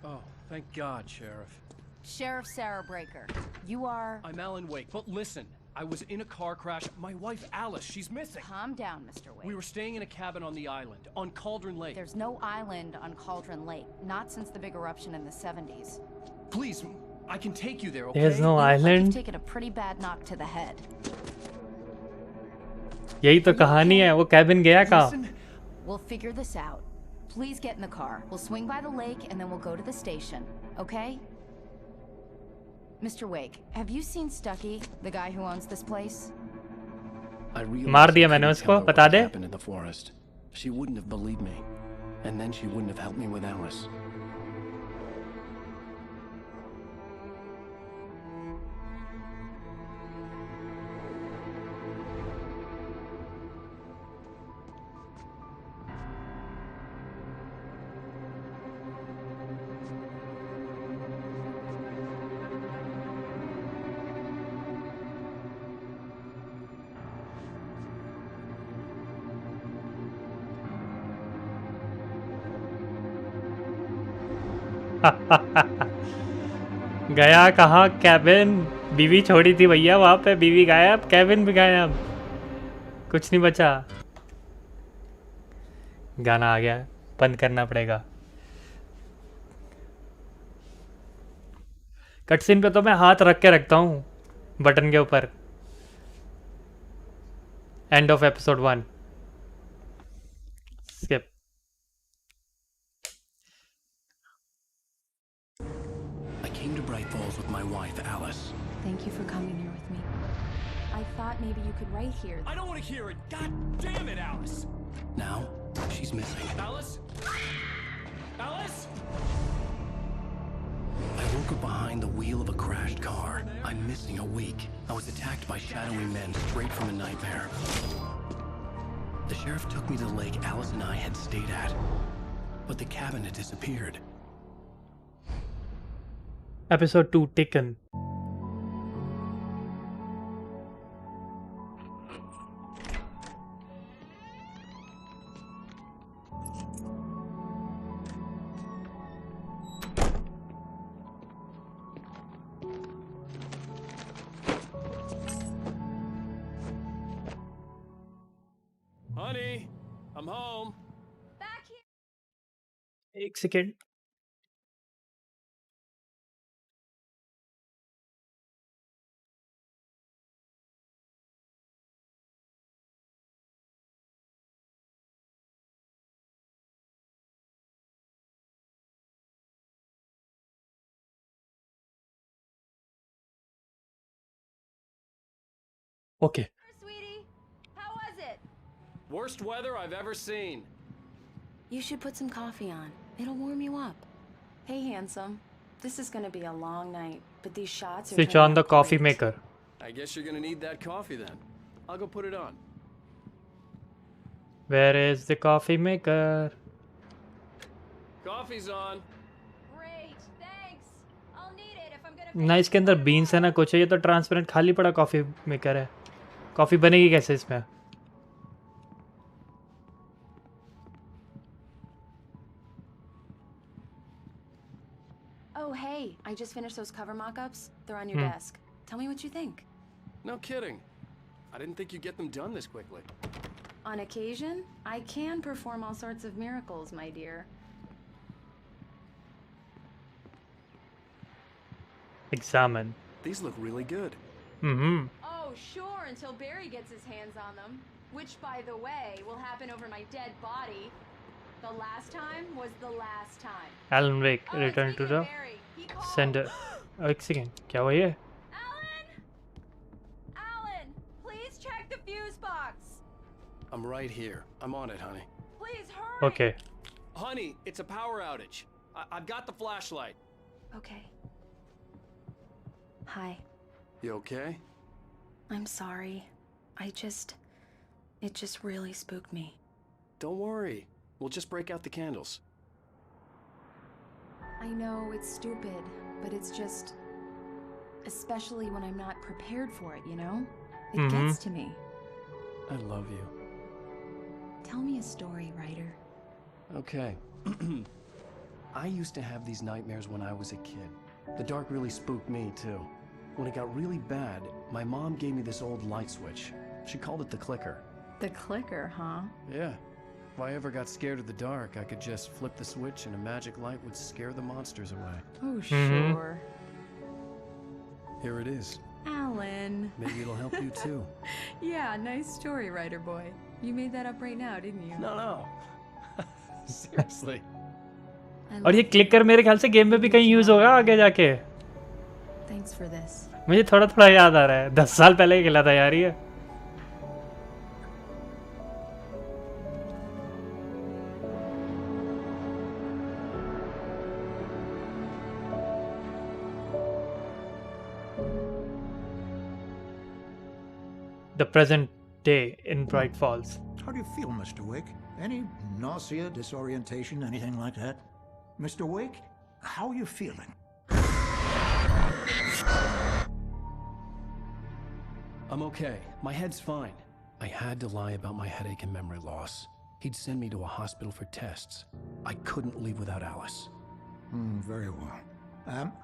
Oh, thank God, Sheriff. Sheriff Sarah Breaker. You are... I'm Alan Wake, but listen. I was in a car crash. My wife, Alice, she's missing. Calm down, Mr. Wake. We were staying in a cabin on the island, on Cauldron Lake. There's no island on Cauldron Lake. Not since the big eruption in the 70s. Please, I can take you there, okay? There's no Like island. you've taken a pretty bad knock to the head. यही तो कहानी है, वो cabin गया कहाँ? We'll figure this out. Please get in the car. We'll swing by the lake and then we'll go to the station. Okay? Mr. Wake, have you seen Stucky, the guy who owns this place? मार दिया मैंने उसको, बता दे। In the forest. She wouldn't have believed me. And then she wouldn't have helped me with Alice. गया कहाँ cabin? बीवी छोड़ी थी भैया वहां पे, बीवी गायब, कैबिन भी गायब, कुछ नहीं बचा। गाना आ गया, बंद करना पड़ेगा। कटसीन पे तो मैं हाथ रख के रखता हूँ बटन के ऊपर। End of episode 1। Skip. I came to Bright Falls with my wife, Alice. Thank you for coming here with me. I thought maybe you could write here. I don't want to hear it. God damn it, Alice. Now, she's missing. Alice? Alice? I woke up behind the wheel of a crashed car. I'm missing a week. I was attacked by shadowy men straight from a nightmare. The sheriff took me to the lake Alice and I had stayed at. But the cabin had disappeared. Episode 2 taken. Honey, I'm home. Back here. एक second. Okay. Sweetie, how was it? Worst weather I've ever seen. You should put some coffee on. It'll warm you up. Hey, handsome. This is gonna be a long night, but these shots are... Switch on the coffee maker. I guess you're gonna need that coffee then. I'll go put it on. Where is the coffee maker? Coffee's on. Great, thanks. I'll need it if I'm gonna... ना इसके अंदर beans है ना कुछ है, ये तो transparent खाली पड़ा कॉफी मेकर है। कॉफी बनेगी कैसे इसमें? Oh, hey, I just finished those cover mock-ups. They're on your desk. Tell me what you think. No kidding. I didn't think you'd get them done this quickly. On occasion, I can perform all sorts of miracles, my dear. Examine. These look really good. Mm-hmm. Oh, sure, until Barry gets his hands on them. Which, by the way, will happen over my dead body. The last time was the last time. Alan Wake, return to the sender. Oh, एक second. क्या हुआ ये? Alan, please check the fuse box. I'm right here. I'm on it, honey. Please hurry. Okay. Honey, it's a power outage. I've got the flashlight. Okay. Hi. You okay? I'm sorry. It just really spooked me. Don't worry. We'll just break out the candles. I know it's stupid, but it's just... Especially when I'm not prepared for it, you know? It gets to me. I love you. Tell me a story, writer. Okay. I used to have these nightmares when I was a kid. The dark really spooked me, too. When it got really bad, my mom gave me this old light switch. She called it the clicker. The clicker, huh? Yeah. If I ever got scared of the dark, I could just flip the switch and a magic light would scare the monsters away. Oh, sure. Here it is. Alan. Maybe it'll help you, too. Yeah, nice story, writer boy. You made that up right now, didn't you? No. Seriously. और ये clicker मेरे ख्याल से game में भी कहीं use होगा आगे जाके. Thanks for this. मुझे थोड़ा थोड़ा याद आ रहा है. 10 साल पहले खेला था यार ये. The present day in Bright Falls. How do you feel, Mr. Wake? Any nausea, disorientation, anything like that? Mr. Wake, how are you feeling? I'm okay. My head's fine. I had to lie about my headache and memory loss. He'd send me to a hospital for tests. I couldn't leave without Alice. Very well.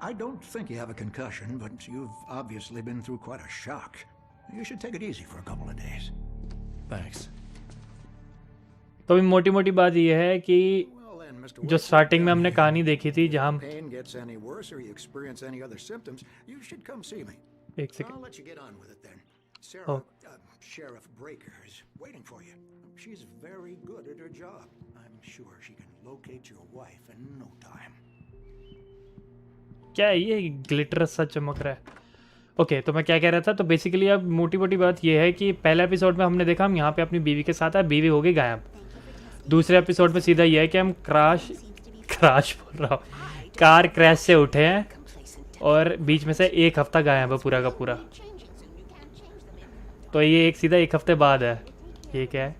I don't think you have a concussion, but you've obviously been through quite a shock. You should take it easy for a couple of days. Thanks. तो अभी मोटी मोटी बात यह है कि जो starting में हमने कहानी देखी थी जहां pain gets any worse or you experience any other symptoms, you should come see me. एक second. I'll let you get on with it then. Sarah, Sheriff Breaker is waiting for you. She's very good at her job. I'm sure she can locate your wife in no time. क्या है ये glitter सा चमक रहा है. Okay तो मैं क्या कह रहा था. तो बेसिकली अब मोटी मोटी बात ये है कि पहले एपिसोड में हमने देखा हम यहाँ पे अपनी बीवी के साथ है, बीवी हो गई गायब. दूसरे एपिसोड में सीधा ये है कि हम क्रैश बोल रहा हूँ, कार क्रैश से उठे हैं और बीच में से एक हफ्ता गायब है पूरा का पूरा. तो ये एक सीधा एक हफ्ते बाद है. ये क्या है?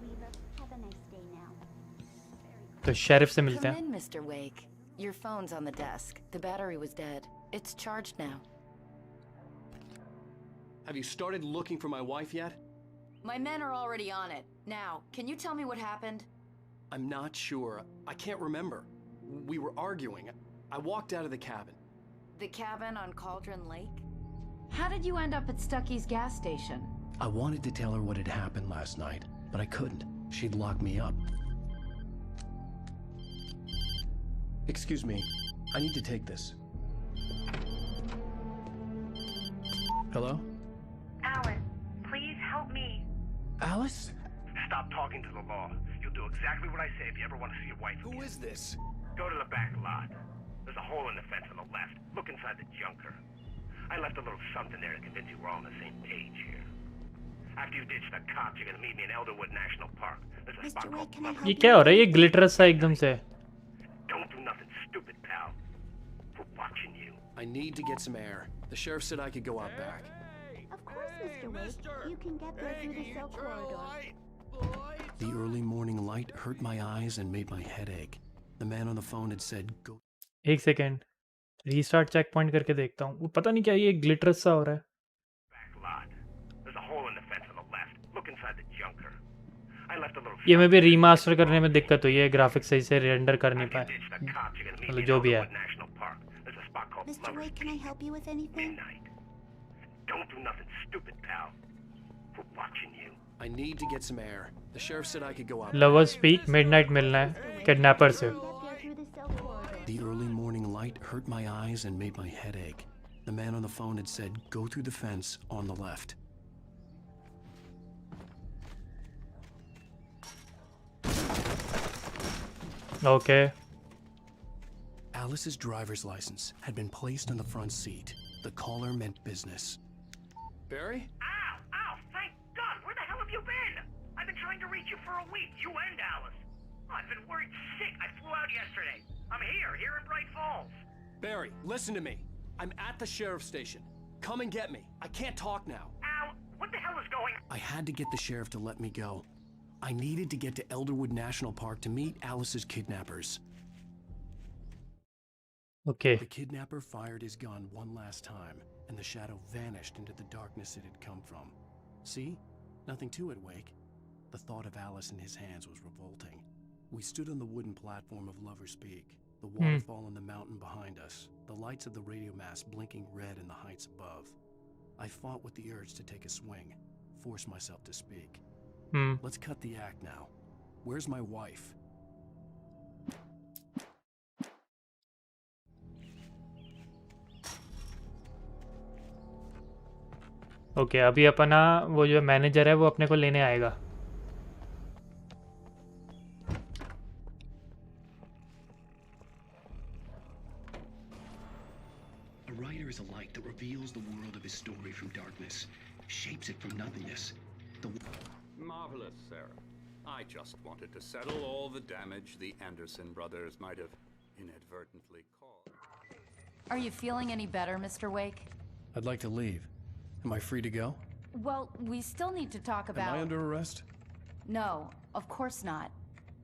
तो शेरिफ से मिलते हैं. Come in, Mr. Wake. Your phone's on the desk. The battery was dead. It's charged now. Have you started looking for my wife yet? My men are already on it. Now, can you tell me what happened? I'm not sure. I can't remember. We were arguing. I walked out of the cabin. The cabin on Cauldron Lake? How did you end up at Stucky's gas station? I wanted to tell her what had happened last night, but I couldn't. She'd lock me up. Excuse me. I need to take this. Hello? Alan, please help me. Alice? Stop talking to the law. You'll do exactly what I say if you ever want to see your wife again. Who is this? Go to the back lot. There's a hole in the fence on the left. Look inside the junker. I left a little something there to convince you we're all on the same page here. After you ditch the cops, you're gonna meet me in Elderwood National Park. There's a spot called... ये क्या हो रहा है? ये glitter सा एकदम से. Don't do nothing stupid, pal. We're watching you. I need to get some air. The sheriff said I could go out back. Of course, Mr. Wake. You can get there through the silk corridor. The early morning light hurt my eyes and made my head ache. The man on the phone had said, go... एक second. Restart check point करके देखता हूँ. वो पता नहीं क्या ये glitter सा हो रहा है. ये में भी रीमास्टर करने में दिक्कत हुई है. ग्राफिक्स सही से रेंडर कर नहीं पाए. मतलब जो भी है. called Mr. Lover's Wake, can I Peak. help you with anything? Midnight. Don't do nothing stupid, pal. We're watching you. I need to get some air. The sheriff said I could go out. Lovers peak midnight मिलना है kidnapper से. The early morning light hurt my eyes and made my head ache. The man on the phone had said, go through the fence on the left. Okay. Alice's driver's license had been placed on the front seat. The caller meant business. Barry? Ow! Ow! Thank God! Where the hell have you been? I've been trying to reach you for a week, you and Alice. I've been worried sick. I flew out yesterday. I'm here in Bright Falls. Barry, listen to me. I'm at the sheriff's station. Come and get me. I can't talk now. Al, what the hell is going on? I had to get the sheriff to let me go. I needed to get to Elderwood National Park to meet Alice's kidnappers. Okay. The kidnapper fired his gun one last time, and the shadow vanished into the darkness it had come from. See? Nothing to it, Wake. The thought of Alice in his hands was revolting. We stood on the wooden platform of Lover's Peak, the waterfall on the mountain behind us, the lights of the radio mast blinking red in the heights above. I fought with the urge to take a swing, force myself to speak. Let's cut the act now. Where's my wife? Okay अभी अपना वो जो manager है वो अपने को लेने आएगा. A writer is a light that reveals the world of his story from darkness, shapes it from nothingness. Marvelous, Sarah. I just wanted to settle all the damage the Anderson brothers might have inadvertently caused. Are you feeling any better, Mr. Wake? I'd like to leave. Am I free to go? Well, we still need to talk about... Am I under arrest? No, of course not.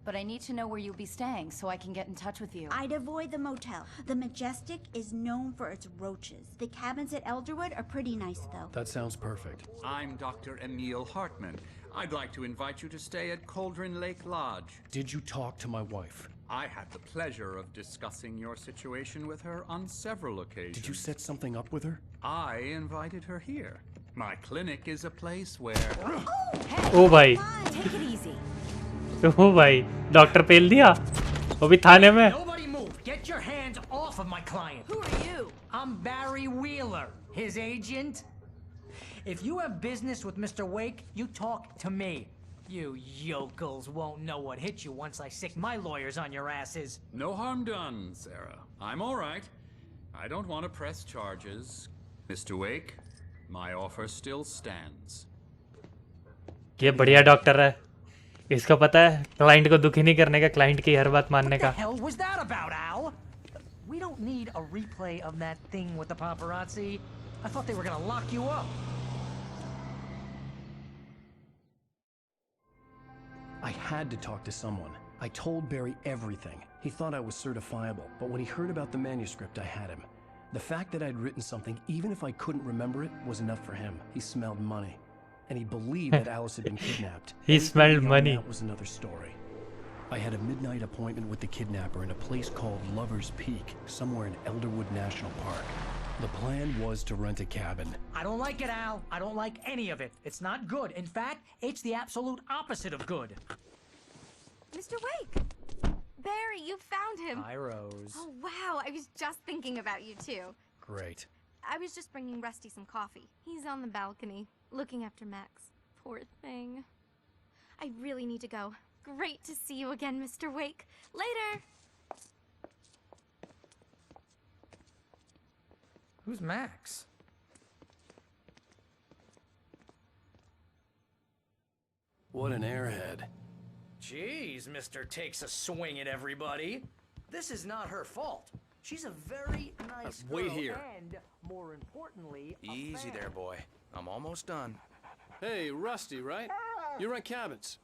But I need to know where you'll be staying so I can get in touch with you. I'd avoid the motel. The Majestic is known for its roaches. The cabins at Elderwood are pretty nice, though. That sounds perfect. I'm Dr. Emil Hartman. I'd like to invite you to stay at Cauldron Lake Lodge. Did you talk to my wife? I had the pleasure of discussing your situation with her on several occasions. Did you set something up with her? I invited her here. My clinic is a place where... ओ भाई. Take it easy. ओ भाई doctor पेल दिया वो भी थाने में. Nobody move. Get your hands off of my client. Who are you? I'm Barry Wheeler, his agent. If you have business with Mr. Wake, you talk to me. You yokels won't know what hit you once I sick my lawyers on your asses. No harm done, Sarah. I'm all right. I don't want to press charges. Mr. Wake, my offer still stands. ये बढ़िया doctor है. इसको पता है client को दुखी नहीं करने का, क्लाइंट की हर बात मानने का. What the hell was that about, Al? We don't need a replay of that thing with the paparazzi. I thought they were gonna lock you up. I had to talk to someone. I told Barry everything. He thought I was certifiable, but when he heard about the manuscript, I had him. The fact that I'd written something, even if I couldn't remember it, was enough for him. He smelled money. And he believed that Alice had been kidnapped. He smelled money. That was another story. I had a midnight appointment with the kidnapper in a place called Lover's Peak, somewhere in Elderwood National Park. The plan was to rent a cabin. I don't like it, Al. I don't like any of it. It's not good. In fact, it's the absolute opposite of good. Mr. Wake! Barry, you found him! Hi, Rose. Oh, wow. I was just thinking about you, too. Great. I was just bringing Rusty some coffee. He's on the balcony, looking after Max. Poor thing. I really need to go. Great to see you again, Mr. Wake. Later! Who's Max? What an airhead. Jeez, Mr. Takes a swing at everybody. This is not her fault. She's a very nice girl. Wait here. And, more importantly, Easy there, boy. I'm almost done. Hey, Rusty, right? You rent cabins.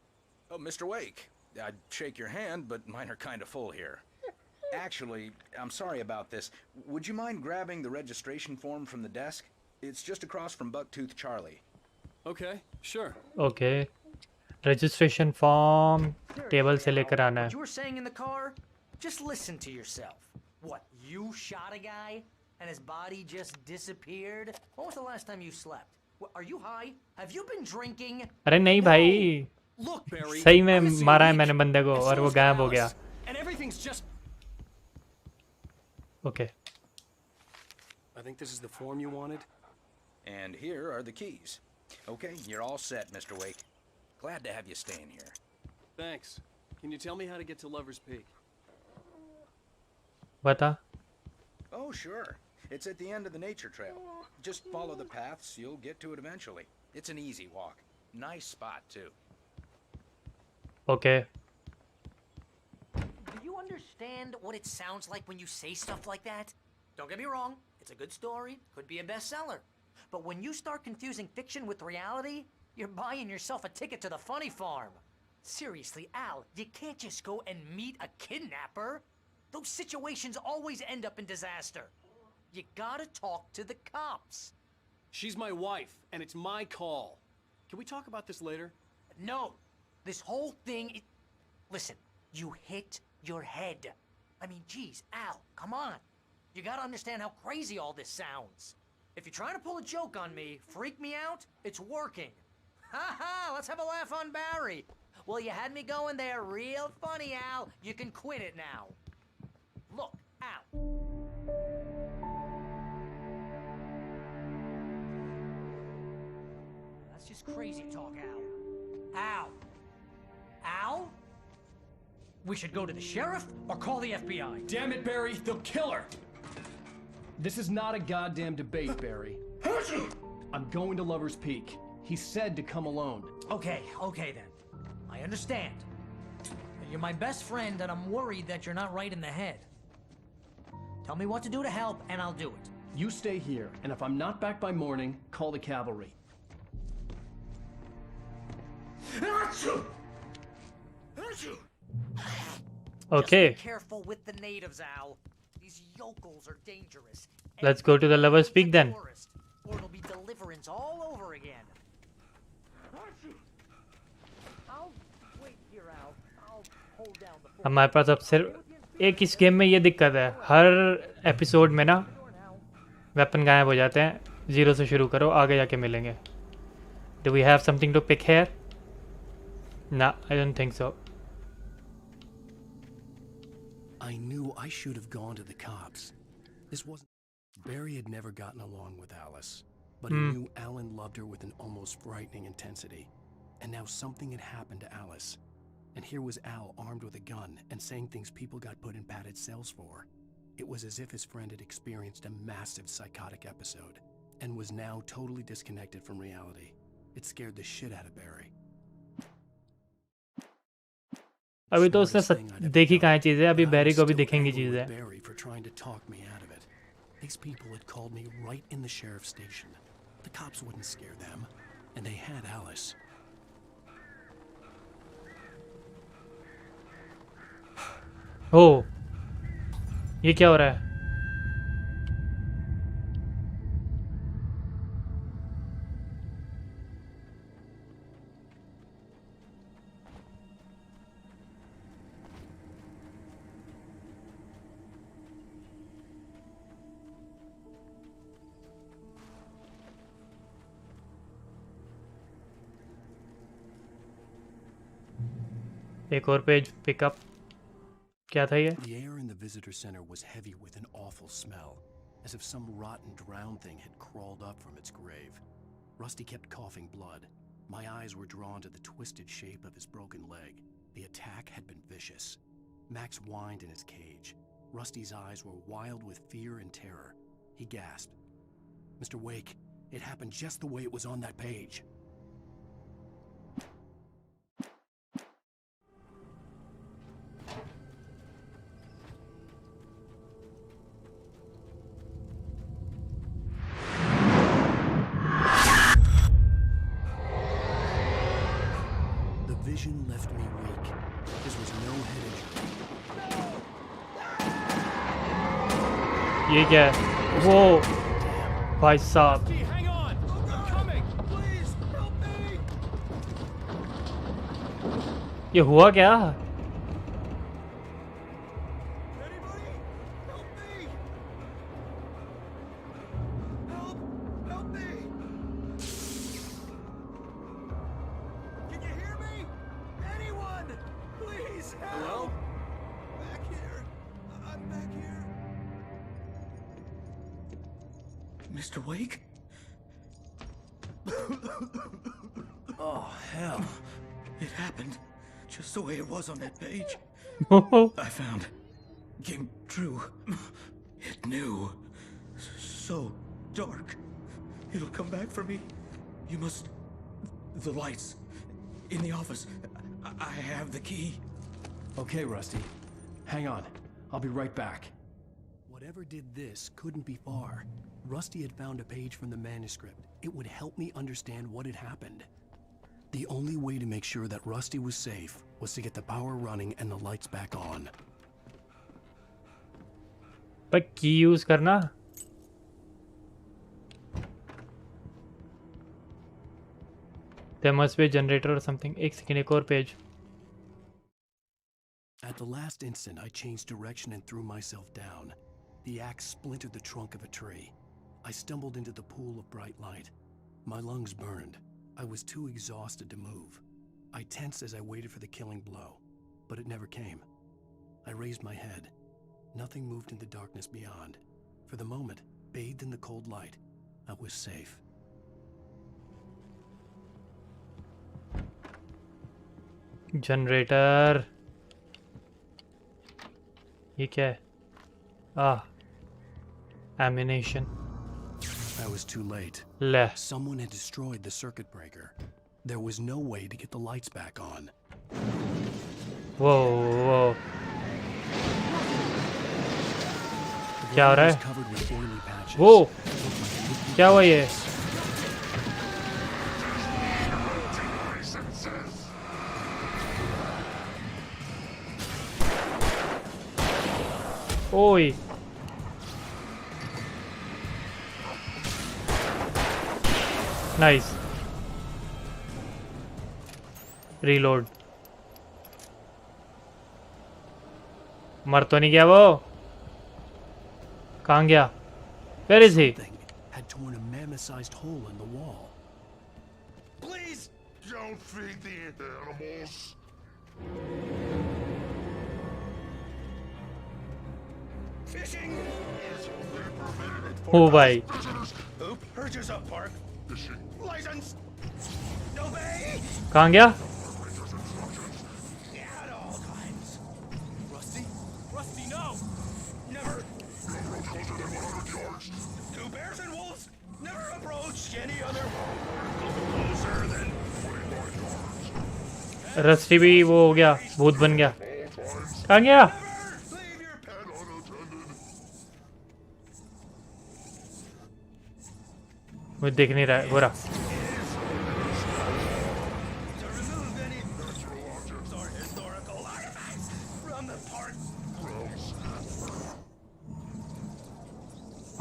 Oh, Mr. Wake. I'd shake your hand, but mine are kind of full here. Actually, I'm sorry about this. Would you mind grabbing the registration form from the desk? It's just across from Bucktooth Charlie. Okay, sure. Okay. Registration form table से लेकर आना है. What you were saying in the car? Just listen to yourself. What, you shot a guy? and his body just disappeared? When was the last time you slept? Are you high? Have you been drinking? अरे नहीं भाई, Look, Barry, सही में I'm missing मारा a है week, मैंने बंदे को and और so वो is गायब हो Alice, गया. And everything's just... Okay. I think this is the form you wanted. And here are the keys. Okay, you're all set, Mr. Wake. Glad to have you staying here. Thanks. Can you tell me how to get to Lover's Peak? बता. Oh, sure. It's at the end of the nature trail. Just follow the paths, you'll get to it eventually. It's an easy walk. Nice spot, too. Okay. Do you understand what it sounds like when you say stuff like that? Don't get me wrong, it's a good story, could be a bestseller. But when you start confusing fiction with reality, you're buying yourself a ticket to the funny farm. Seriously, Al, you can't just go and meet a kidnapper. Those situations always end up in disaster. You gotta talk to the cops. She's my wife, and it's my call. Can we talk about this later? No, this whole thing Listen, you hit your head. I mean, geez, Al, come on. You gotta understand how crazy all this sounds. If you're trying to pull a joke on me, freak me out, it's working. Ha ha, let's have a laugh on Barry. Well, you had me going there real funny, Al. You can quit it now. Look, Al. That's just crazy talk, Al. Al. Al? We should go to the sheriff or call the FBI. Damn it, Barry, they'll kill her! This is not a goddamn debate, Barry. I'm going to Lover's Peak. He said to come alone. Okay then. I understand. You're my best friend, and I'm worried that you're not right in the head. Tell me what to do to help, and I'll do it. You stay here, and if I'm not back by morning, call the cavalry. Okay. Just be careful with the natives, Al. These yokels are dangerous. Let's go to the Lover's Peak then. Or it'll be deliverance all over again. I'll wait here, Al. I'll hold down the हमारे पास अब सिर्फ एक इस game में ये दिक्कत है, हर episode में ना वेपन गायब हो जाते हैं. जीरो से शुरू करो, आगे जाके मिलेंगे. Do we have something to pick here? Nah, I don't think so. I knew I should have gone to the cops. This wasn't... Barry had never gotten along with Alice, but he knew Alan loved her with an almost frightening intensity. And now something had happened to Alice. And here was Al armed with a gun and saying things people got put in padded cells for. It was as if his friend had experienced a massive psychotic episode and was now totally disconnected from reality. It scared the shit out of Barry. अभी तो उसने देखी कहाँ चीजें, अभी बैरी को भी दिखेंगी चीजें. Barry for trying to talk me out of it. These people had called me right in the sheriff's station. The cops wouldn't scare them, and they had Alice. Oh, ये क्या हो रहा है? एक और पेज पिकअप. क्या था ये? The air in the visitor center was heavy with an awful smell, as if some rotten drowned thing had crawled up from its grave. Rusty kept coughing blood. My eyes were drawn to the twisted shape of his broken leg. The attack had been vicious. Max whined in his cage. Rusty's eyes were wild with fear and terror. He gasped. Mr. Wake, it happened just the way it was on that page. Vision left me weak. This was no head injury. ये क्या है? वो भाई साहब. Hang on! I'm coming! Please, help me! ये हुआ क्या? Hello? Back here. I'm back here. Mr. Wake? Oh, hell. It happened just the way it was on that page. I found. Came true. It knew. So dark. It'll come back for me. You must... The lights. In the office. I have the key. Okay, Rusty. Hang on. I'll be right back. Whatever did this couldn't be far. Rusty had found a page from the manuscript. It would help me understand what had happened. The only way to make sure that Rusty was safe was to get the power running and the lights back on. But key use करना. There must be a generator or something. एक second, एक और page. At the last instant, I changed direction and threw myself down. The axe splintered the trunk of a tree. I stumbled into the pool of bright light. My lungs burned. I was too exhausted to move. I tensed as I waited for the killing blow, but it never came. I raised my head. Nothing moved in the darkness beyond. For the moment, bathed in the cold light, I was safe. Generator. ये क्या है? Ah. Ammunition. I was too late. Le. Someone had destroyed the circuit breaker. There was no way to get the lights back on. Whoa, whoa. क्या हो रहा है? Whoa. क्या हुआ ये? Oi. Nice. Reload. मर तो नहीं गया वो? कहाँ गया? Where is he? Had torn a mammoth-sized hole in the wall. Please don't feed the animals. Fishing is only permitted for Oh भाई. Oop, Urges up park. Fishing license. Obey. कहाँ गया? At all times. Rusty? Rusty, no. Never. Do bears and wolves never approach any other closer than 25 yards. रस्सी भी वो हो गया, भूत बन गया. कहाँ गया? मुझे देख नहीं रहा है, गोरा.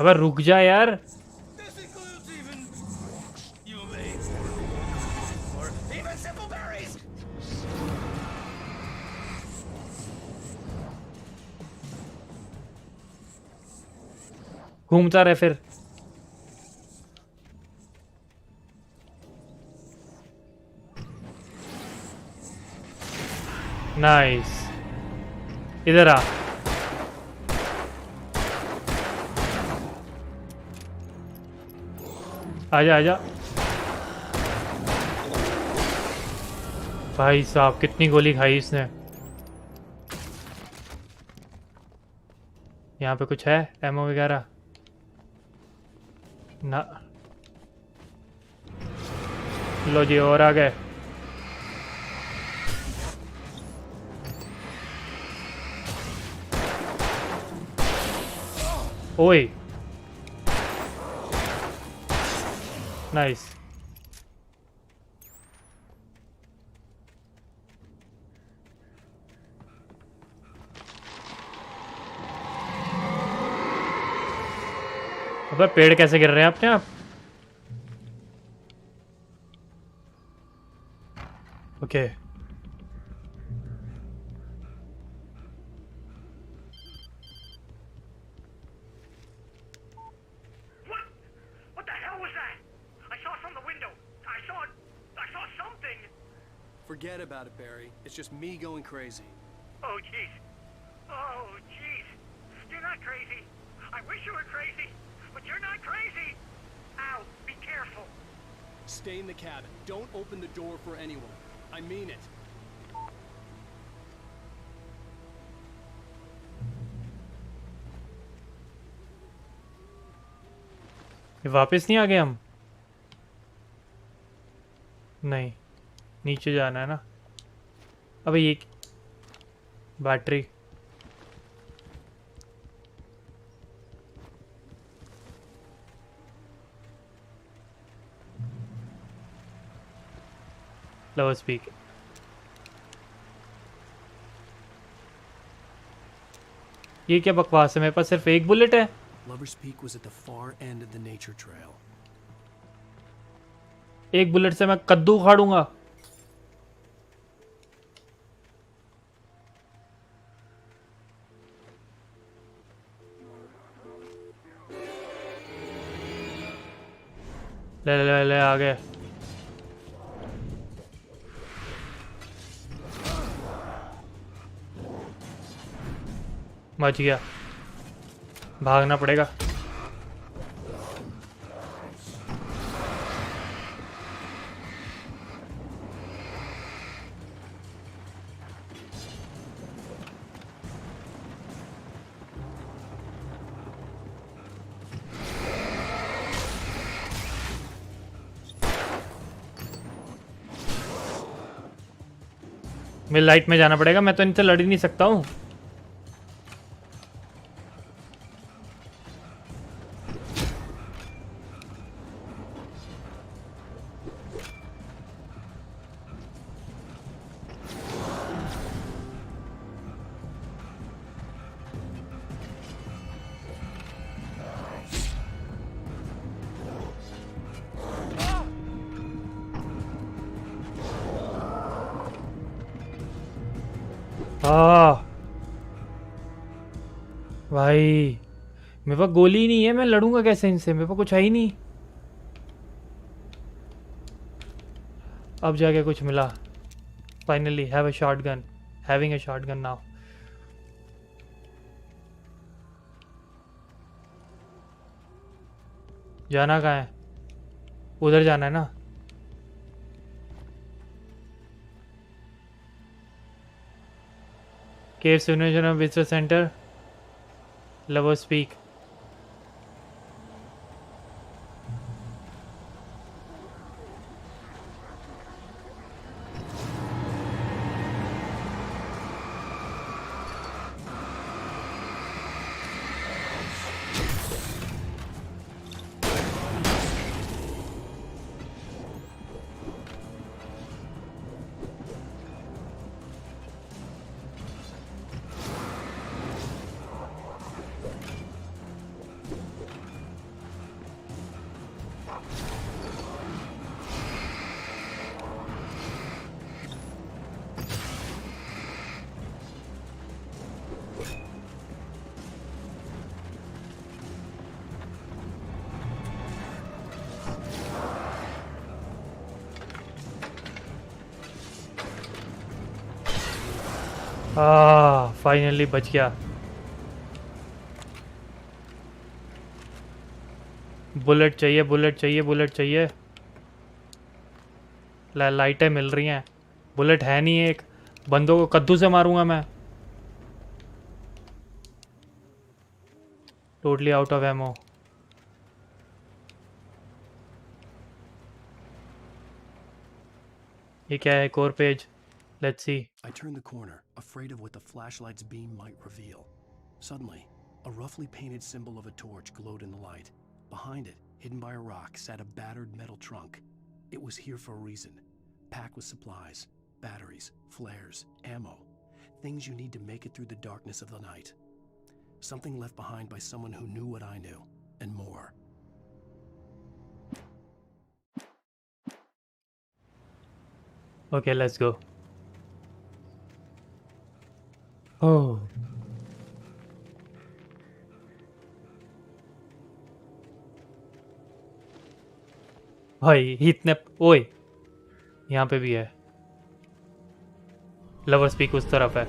अबे रुक जा यार. घूमता रहे फिर. नाइस. इधर आ. आजा आजा. भाई साहब कितनी गोली खाई इसने. यहाँ पे कुछ है एमओ वगैरह ना. लो जी और आ गए. ओए नाइस. अबे पेड़ कैसे गिर रहे हैं अपने आप? Okay. What the hell was that? I saw from the window. I saw something. Forget about it, Barry. It's just me going crazy. Oh, jeez. Oh, jeez. You're not crazy. I wish you were crazy, but you're not crazy. Ow, be careful. Stay in the cabin. Don't open the door for anyone. I mean it. ये वापस नहीं आ गए हम? नहीं, नीचे जाना है ना। अबे ये बैटरी। लो स्पीक। ये क्या बकवास है? मेरे पास सिर्फ एक बुलेट है। Lover's Peak was at the far end of the nature trail. एक बुलेट से मैं कद्दू उखाड़ूंगा। ले ले ले ले आ गए। बच गया। भागना पड़ेगा। मेरे लाइट में जाना पड़ेगा। मैं तो इनसे लड़ ही नहीं सकता हूँ। भाई मेरे पास गोली ही नहीं है। मैं लड़ूंगा कैसे इनसे? मेरे पास कुछ है ही नहीं। अब जाके कुछ मिला। Finally have a shotgun. Having a shotgun now. जाना कहाँ है? उधर जाना है ना। Cave signature of visitor centre. Lover speak. Finally बच गया। बुलेट चाहिए, बुलेट चाहिए, बुलेट चाहिए। लाइटें मिल रही हैं। बुलेट है नहीं। एक बंदों को कद्दू से मारूंगा मैं। Totally out of ammo. ये क्या है? एक और page. Let's see. I turned the corner, afraid of what the flashlight's beam might reveal. Suddenly, a roughly painted symbol of a torch glowed in the light. Behind it, hidden by a rock, sat a battered metal trunk. It was here for a reason. Packed with supplies, batteries, flares, ammo. Things you need to make it through the darkness of the night. Something left behind by someone who knew what I knew, and more. Okay, let's go. Oh. भाई इतने ओए यहाँ पे भी है। Lover speak उस तरफ है।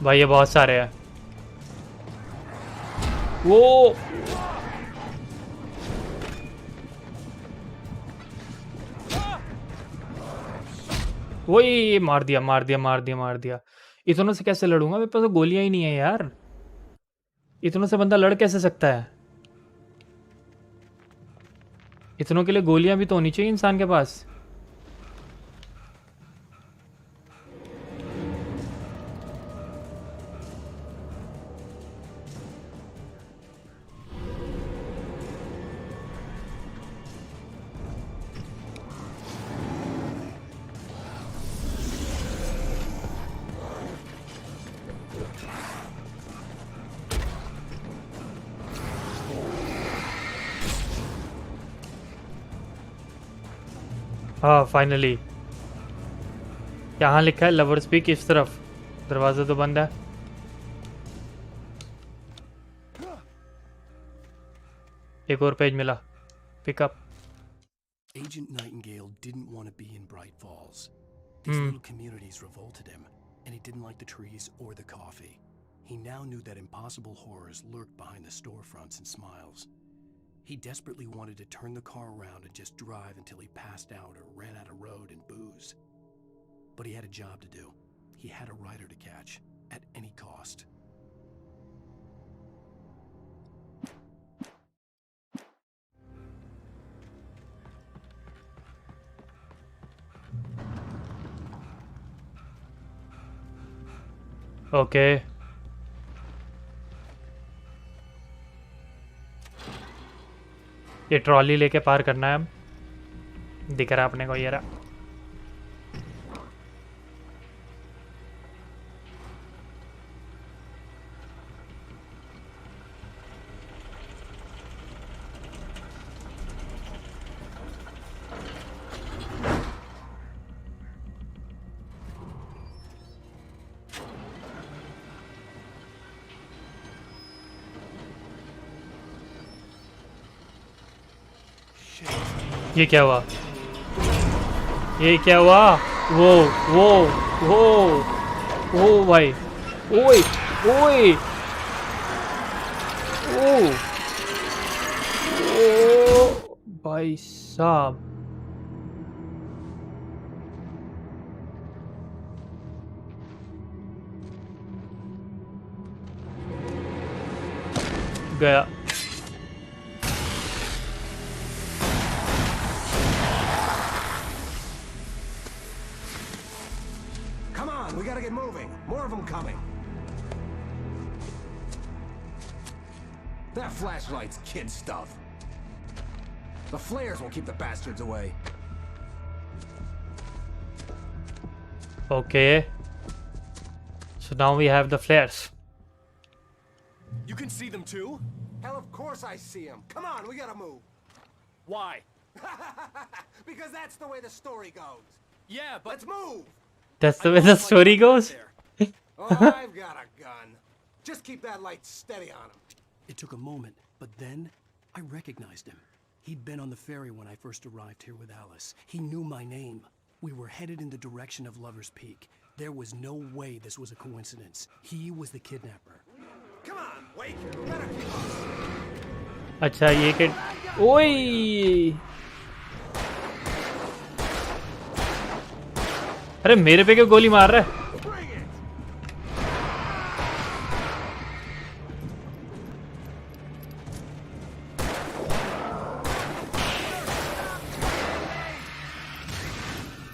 भाई ये बहुत सारे हैं। वो वही मार दिया मार दिया मार दिया मार दिया। इतनों से कैसे लड़ूंगा, मेरे पास तो गोलियां ही नहीं है यार। इतनों से बंदा लड़ कैसे सकता है? इतनों के लिए गोलियां भी तो होनी चाहिए इंसान के पास। हाँ फाइनली। यहाँ लिखा है लवर्स पीक इस तरफ। दरवाजा तो बंद है। एक और पेज मिला। Pickup. Agent Nightingale didn't want to be in Bright Falls. These little communities revolted him, and he didn't like the trees or the coffee. He now knew that impossible horrors lurked behind the storefronts and smiles. He desperately wanted to turn the car around and just drive until he passed out or ran out of road and booze. But he had a job to do. He had a rider to catch, at any cost. Okay. ये trolley लेके पार करना है। अब दिख रहा है अपने को ये रहा। ये क्या हुआ? ये क्या हुआ? वो भाई, ओए ओए ओ भाई साहब। गया। We gotta get moving. More of them coming. That flashlight's kid stuff. The flares will keep the bastards away. Okay. So now we have the flares. You can see them too? Hell, of course I see them. Come on, we gotta move. Why? Because that's the way the story goes. Yeah, but let's move. That's the way the story goes. Oh, I've got a gun. Just keep that light steady on him. It took a moment, but then I recognized him. He'd been on the ferry when I first arrived here with Alice. He knew my name. We were headed in the direction of Lover's Peak. There was no way this was a coincidence. He was the kidnapper. Come on, Wake. Better keep up. अच्छा ये के ओए अरे मेरे पे क्यों गोली मार रहा है?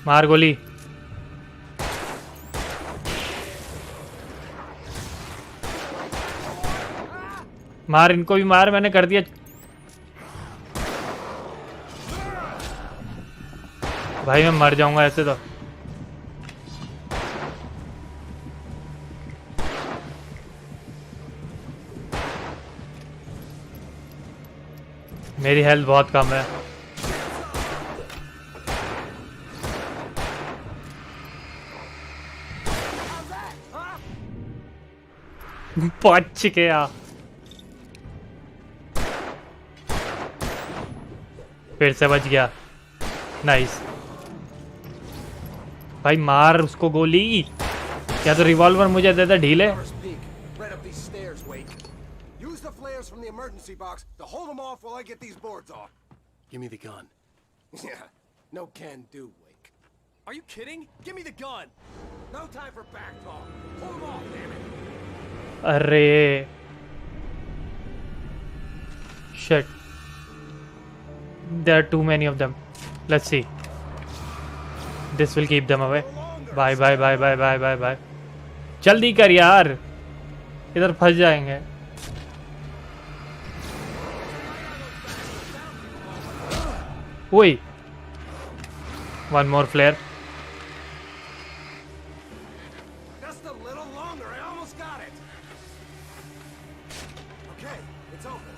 मार गोली। मार इनको भी मार, मैंने कर दिया। भाई मैं मर जाऊंगा ऐसे तो। मेरी हेल्थ बहुत कम है। बच गया। फिर से बच गया। नाइस भाई, मार उसको गोली। क्या तो रिवॉल्वर मुझे दे दे ढीले. Right up these stairs, Wake. Use the flares from the emergency box to hold them off while I get these boards off. Give me the gun. Yeah, no can do, Wake. Are you kidding? Give me the gun. No time for back talk. Pull them off, damn it. अरे shit. There are too many of them. Let's see. This will keep them away. Bye bye bye bye bye bye bye. जल्दी कर यार, इधर फंस जाएंगे. Wait. One more flare. Just a little longer. I almost got it. Okay, it's open.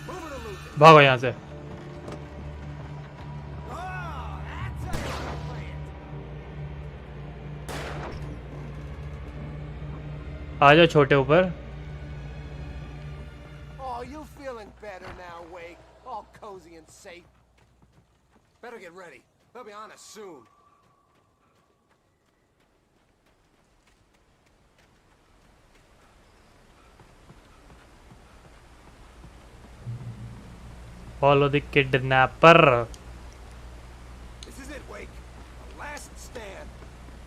Move it or lose it. भागो यहाँ से. आ जाओ छोटे ऊपर. Oh, you feeling better now, Wake? All cozy and safe. Better get ready. They'll be on us soon. Follow the kidnapper. This is it, Wake. The last stand.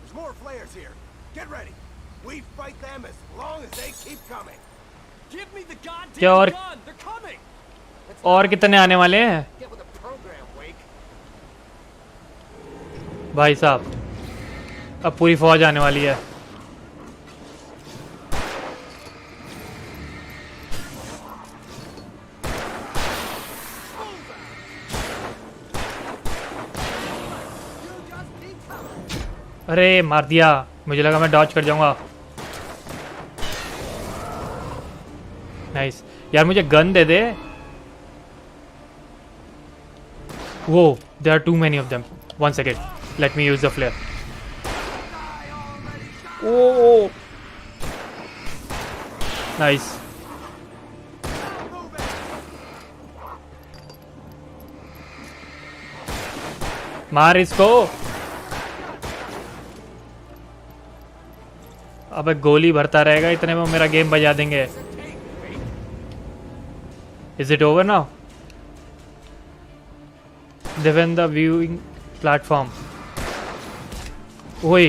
There's more flares here. Get ready. We fight them as long as they keep coming. Give me the goddamn gun. They're coming. और कितने आने वाले हैं? Get with the program, Wake. भाई साहब, अब पूरी फौज आने वाली है. अरे मार दिया, मुझे लगा मैं डॉज कर जाऊंगा. नाइस यार, मुझे गन दे दे. वो there are too many of them. One second, let me use the flare. Oh, nice. मार इसको. अबे गोली भरता रहेगा, इतने में मेरा गेम बजा देंगे. Is it over now? Defend the viewing platform. ओए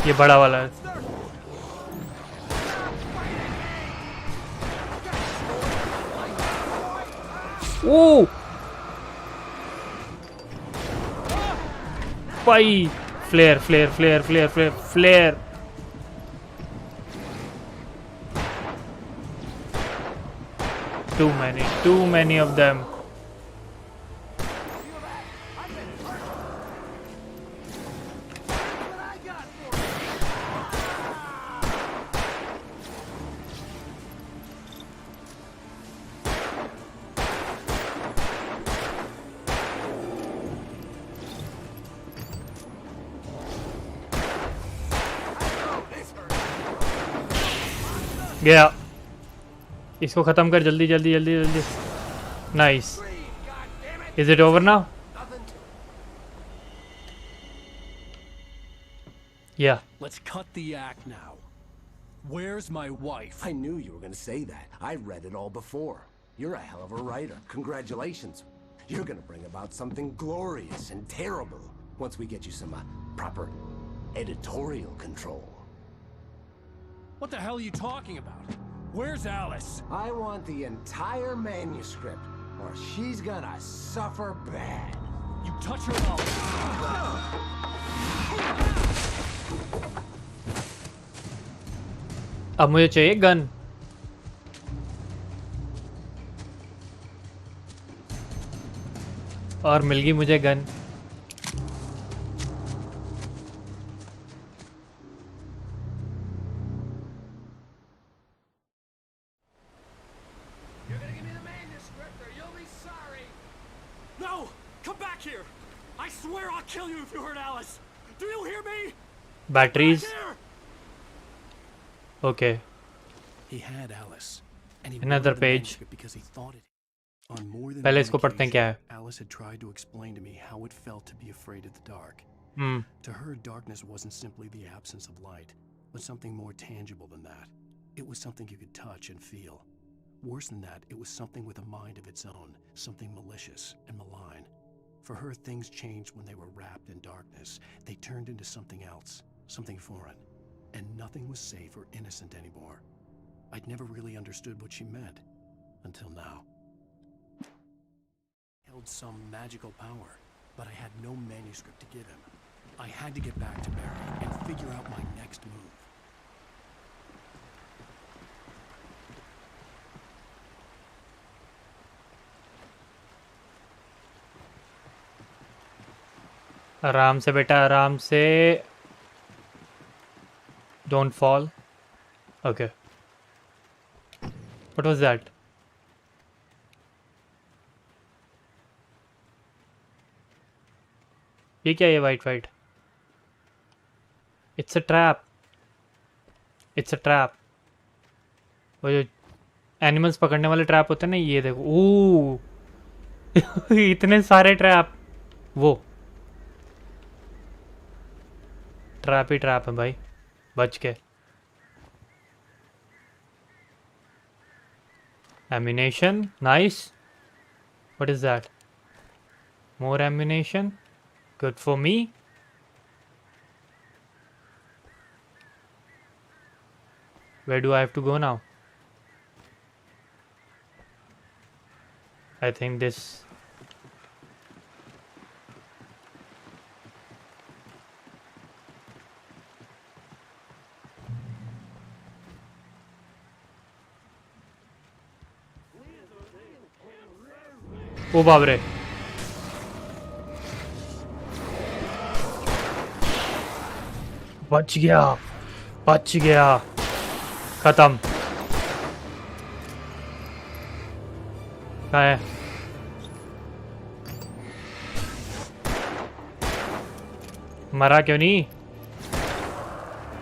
ये बड़ा वाला है. ओ भाई, flare flare flare flare flare flare. Too many of them. गया. इसको खत्म कर जल्दी जल्दी जल्दी जल्दी. Nice. Is it over now? Yeah. Let's cut the act now. Where's my wife? I knew you were going to say that. I read it all before. You're a hell of a writer. Congratulations. You're going to bring about something glorious and terrible once we get you some proper editorial control. What the hell are you talking about? Where's Alice? I want the entire manuscript, or she's gonna suffer bad. You touch her mouth. अब मुझे चाहिए gun. और मिल गई मुझे gun. Batteries. Okay. He had Alice. And he Another wanted the page. manuscript because he thought it On more than पहले one इसको पढ़ते हैं क्या है? occasion, Alice had tried to explain to me how it felt to be afraid of the dark. To her, darkness wasn't simply the absence of light, but something more tangible than that. It was something you could touch and feel. Worse than that, it was something with a mind of its own, something malicious and malign. For her, things changed when they were wrapped in darkness. They turned into something else, something foreign, and nothing was safe or innocent anymore. I'd never really understood what she meant, until now. Held some magical power, but I had no manuscript to give him. I had to get back to Barry and figure out my next move. आराम से बेटा, आराम से. Don't fall. Okay. What was that? ये क्या है white white? It's a trap. It's a trap. वो जो एनिमल्स पकड़ने वाले ट्रैप होते हैं ना, ये देखो. ओह इतने सारे ट्रैप. वो ट्रैप ही ट्रैप है भाई, बच के. Ammunition, nice. What is that? More ammunition. Good for me. Where do I have to go now? I think this. ओ बाप रे. बच गया, बच गया. खत्म. क्या है? मरा क्यों नहीं?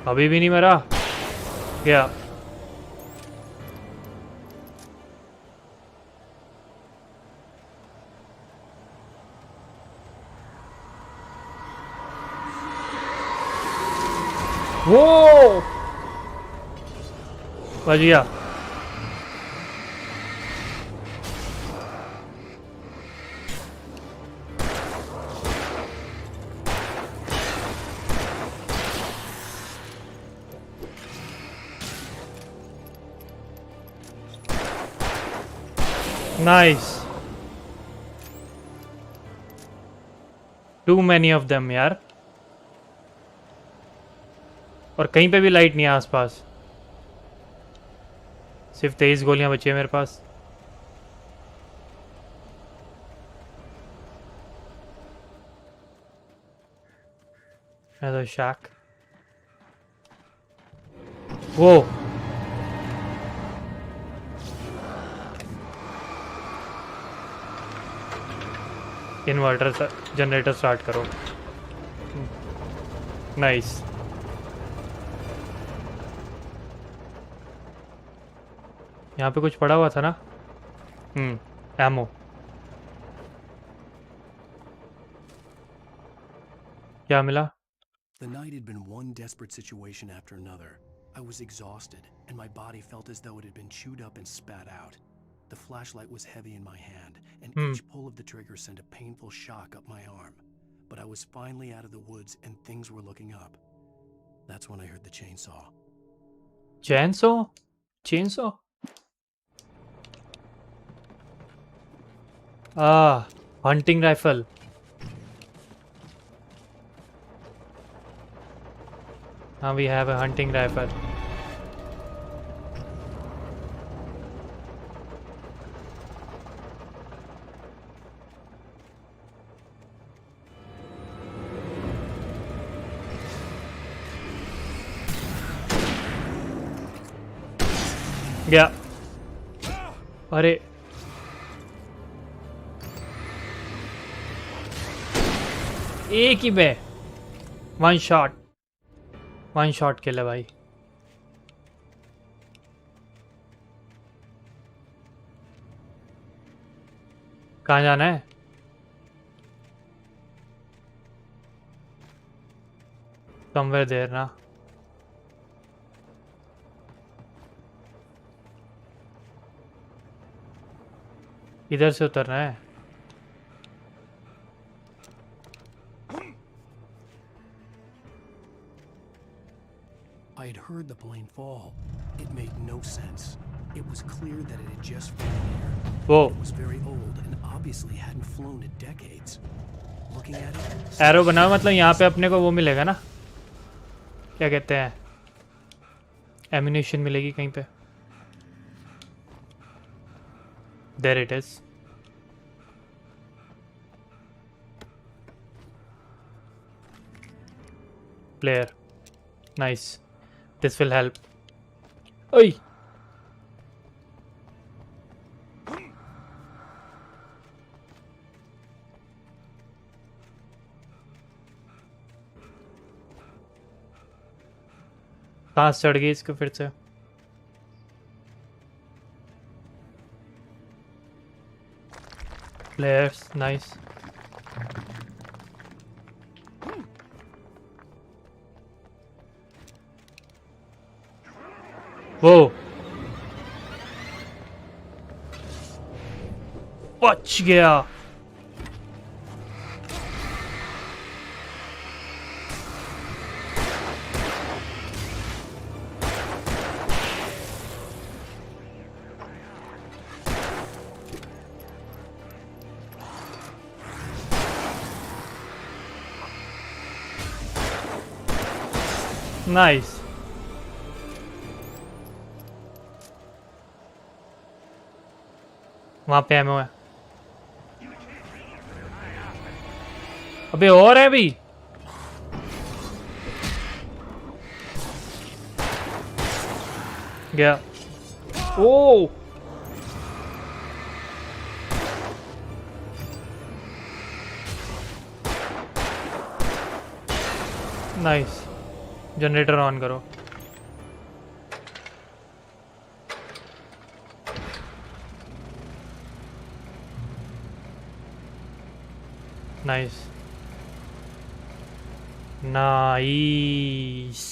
अभी भी नहीं मरा. गया. वो बच गया. Nice. Too many of them यार. और कहीं पे भी लाइट नहीं है आसपास. सिर्फ 23 गोलियां बची है मेरे पास. Another shack. वो इन्वर्टर जनरेटर स्टार्ट करो. नाइस. यहाँ पे कुछ पड़ा हुआ था ना. एमो. क्या मिला? The night had been one desperate situation after another. I was exhausted, and my body felt as though it had been chewed up and spat out. The flashlight was heavy in my hand, and each pull of the trigger sent a painful shock up my arm. But I was finally out of the woods, and things were looking up. That's when I heard the chainsaw. Chainsaw? Chainsaw? Ah, hunting rifle. Now we have a hunting rifle. गया. अरे एक ही में one shot किल है भाई. कहाँ जाना है? Somewhere there ना. इधर से उतरना है. I had heard the plane fall. It made no sense. It was clear that it had just fallen here. Whoa. It was very old and obviously hadn't flown in decades. Looking at it, arrow बनाओ, मतलब यहाँ पे अपने को वो मिलेगा ना, क्या कहते हैं, एम्यूनेशन मिलेगी कहीं पे. There it is. Player. Nice. This will help. Oi. सांस चढ़ गई इसको फिर से. Players, nice. Whoa. बच गया. Nice. वहां पे एमओ है. अबे और है भी. गया. ओ नाइस. जनरेटर ऑन करो. नाइस. नाइस.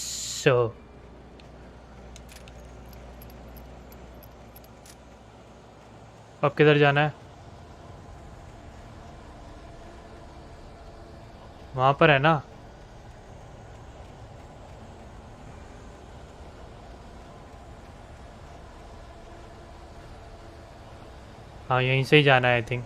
अब किधर जाना है? वहां पर है ना. हाँ यहीं से ही जाना है आई थिंक.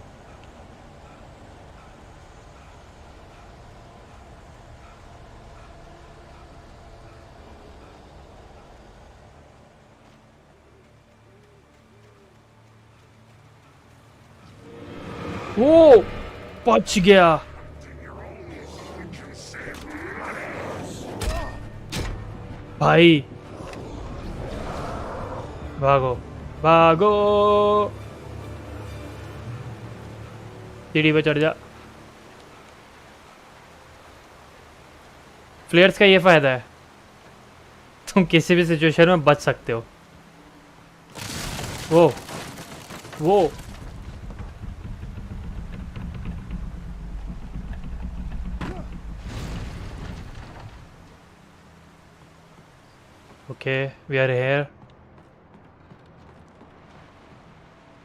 वो बच गया. भाई भागो भागो. सीढ़ी पे चढ़ जा. फ्लेयर्स का ये फायदा है, तुम किसी भी सिचुएशन में बच सकते हो. वो ओके वी आर हियर.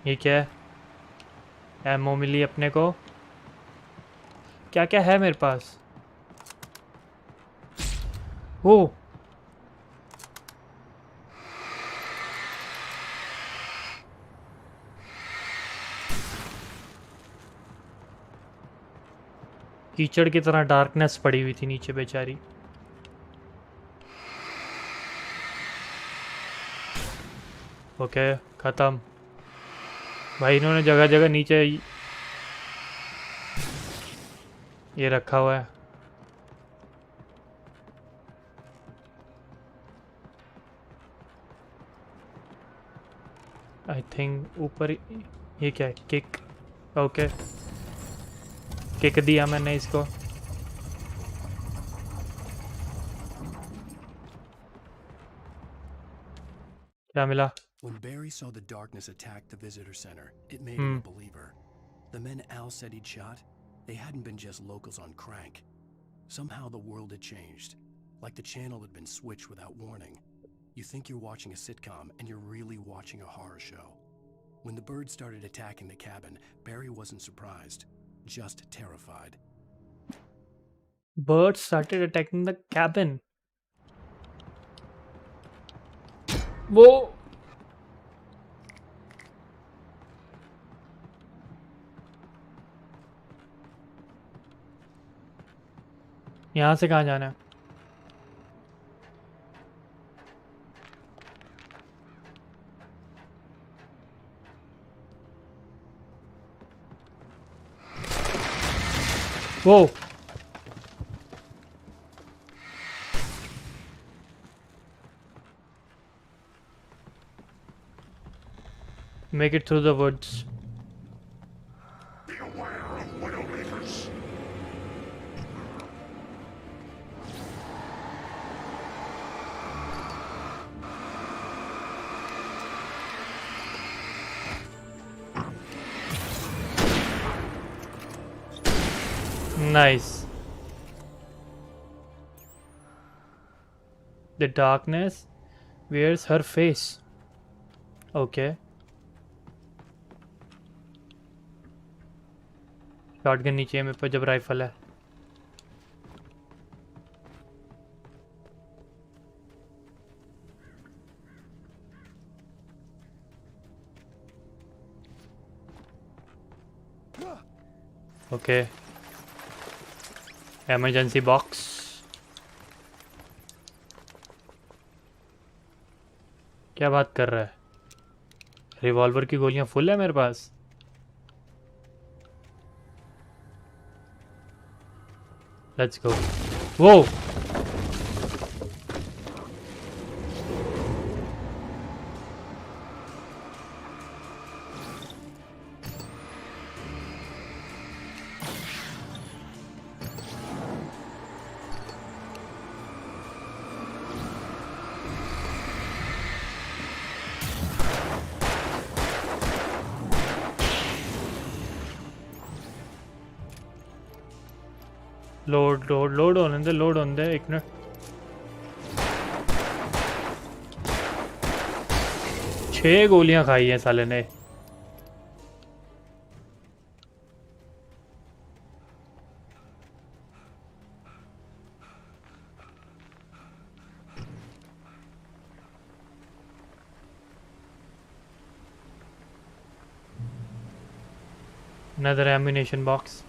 ये क्या है? एमओ मिली अपने को. क्या क्या है मेरे पास? ओ कीचड़ की तरह डार्कनेस पड़ी हुई थी नीचे बेचारी. ओके खत्म. भाई इन्होंने जगह जगह नीचे ये रखा हुआ है. आई थिंक ऊपर ये क्या है? किक. ओके किक दिया मैंने इसको. क्या मिला? When Barry saw the darkness attack the visitor center, it made him a believer. The men Al said he'd shot, they hadn't been just locals on crank. Somehow the world had changed, like the channel had been switched without warning. You think you're watching a sitcom, and you're really watching a horror show. When the birds started attacking the cabin, Barry wasn't surprised, just terrified. Birds started attacking the cabin. वो यहाँ से कहाँ जाना है? वो make it through the woods. Beware of Widowmakers. Nice. The darkness wears her face. Okay. Shotgun नीचे है मेरे पास, जब राइफल है. ओके. Emergency box. क्या बात कर रहा है? रिवॉल्वर की गोलियां फुल है मेरे पास. Let's go. Whoa! लोड होने दे एक मिनट. 6 गोलियां खाई हैं साले ने. Another ammunition box.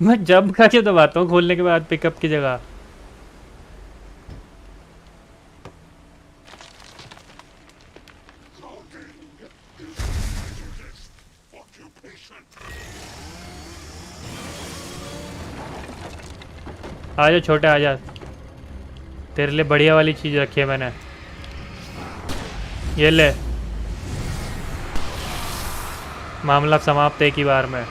मैं जब खा के दबाता हूँ खोलने के बाद पिकअप की जगह. आजा छोटे आजा, तेरे लिए बढ़िया वाली चीज रखी है मैंने. ये ले, मामला समाप्त एक ही बार में.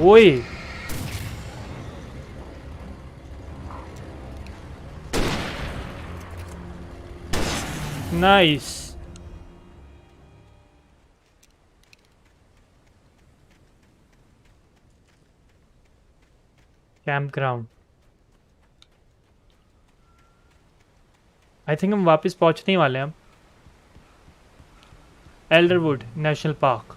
ओए nice. Campground. I think हम वापस पहुंचने ही वाले हैं. हम Alderwood National Park.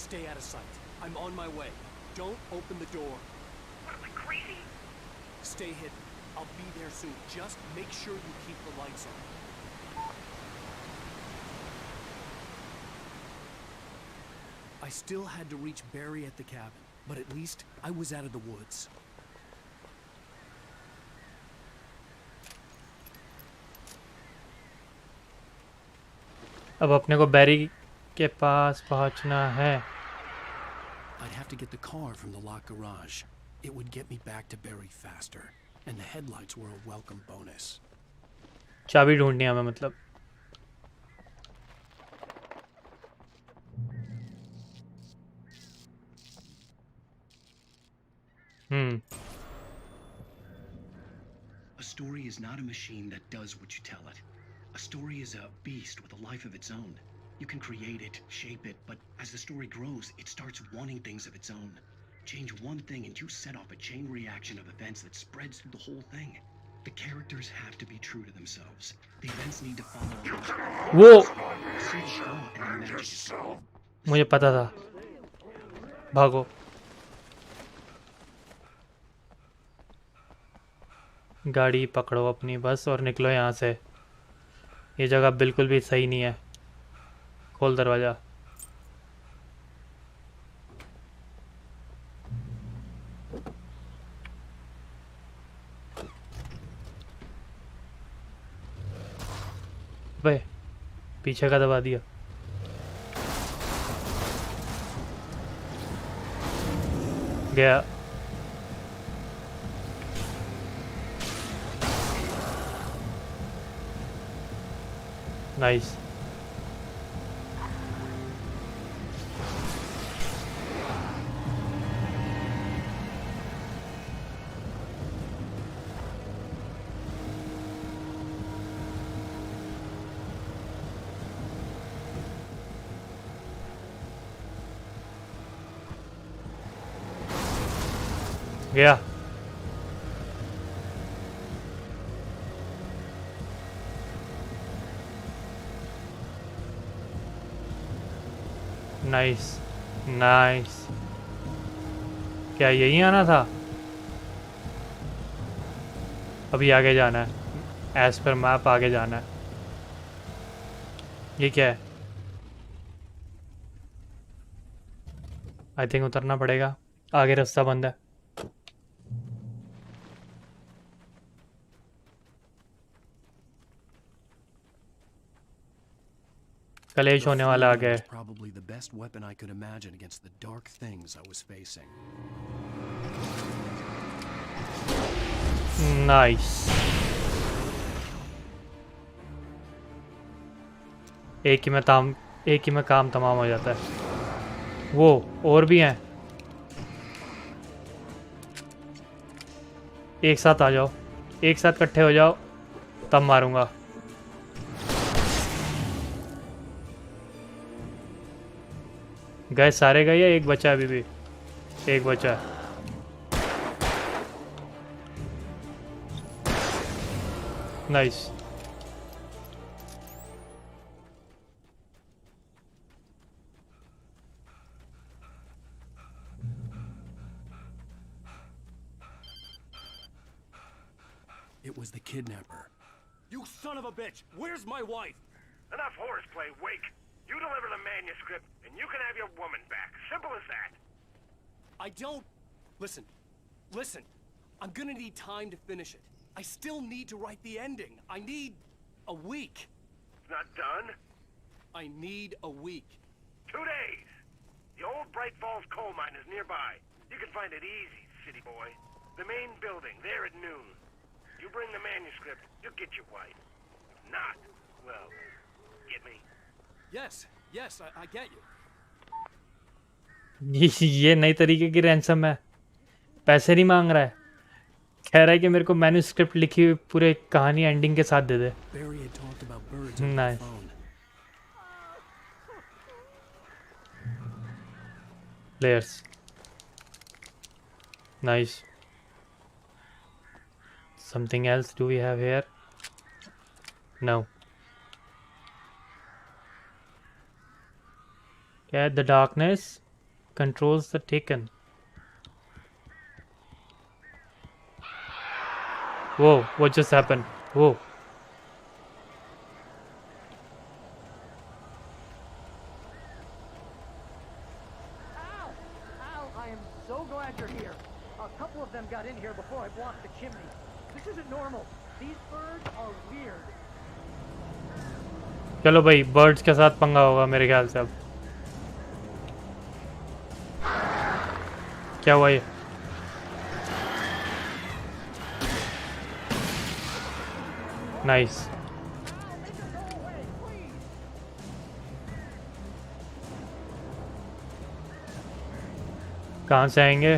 Stay out of sight. I'm on my way. Don't open the door. What am I, crazy? Stay hidden. I'll be there soon. Just make sure you keep the lights on. I still had to reach Barry at the cabin, but at least I was out of the woods. अब अपने को बैरी के पास पहुंचना है. I'd have to get the car from the locked garage. It would get me back to Barry faster, and the headlights were a welcome bonus. चाबी ढूंढनी है हमें, मतलब. A story is not a machine that does what you tell it. A story is a beast with a life of its own. You can create it, shape it, but as the story grows, it starts wanting things of its own. Change one thing and you set off a chain reaction of events that spreads through the whole thing. The characters have to be true to themselves. The events need to follow a logic. वो See the flaw and the magic is gone. मुझे पता था. भागो. गाड़ी पकड़ो अपनी बस और निकलो यहाँ से. ये जगह बिल्कुल भी सही नहीं है. खोल दरवाजा. बे पीछे का दबा दिया. गया. नाइस. गया. Nice nice. क्या यही आना था? अभी आगे जाना है. एज पर मैप आगे जाना है. ये क्या है? आई थिंक उतरना पड़ेगा. आगे रास्ता बंद है. कलेश होने वाला आ गया. Probably the best weapon I could imagine against the dark things I was facing. Nice. एक ही में काम तमाम हो जाता है. वो और भी हैं. एक साथ आ जाओ. एक साथ इकट्ठे हो जाओ तब मारूंगा. गए सारे गए या एक बचा है? अभी भी एक बचा है. Nice. It was the kidnapper. You son of a bitch! Where's my wife? Enough horseplay, Wake. You deliver the manuscript, and you can have your woman back. Simple as that. I don't... Listen. I'm gonna need time to finish it. I still need to write the ending. I need a week. It's not done? I need a week. 2 days. The old Bright Falls coal mine is nearby. You can find it easy, city boy. The main building, there at noon. You bring the manuscript, you'll get your wife. If not, well, get me? Yes, I get you. ये नई तरीके की ransom है. पैसे नहीं मांग रहा है. कह रहा है कि मेरे को मैन्युस्क्रिप्ट लिखी हुई पूरे कहानी एंडिंग के साथ दे दे. Nice. Players. Nice. Something else do we have here? No. Yeah, the darkness controls the taken. Whoa, what just happened? Whoa. Al, I am so glad you're here. A couple of them got in here before I blocked the chimney. This isn't normal. These birds are weird. चलो भाई, birds के साथ पंगा होगा मेरे ख्याल से. अब क्या हुआ ये? नाइस. कहाँ से आएंगे?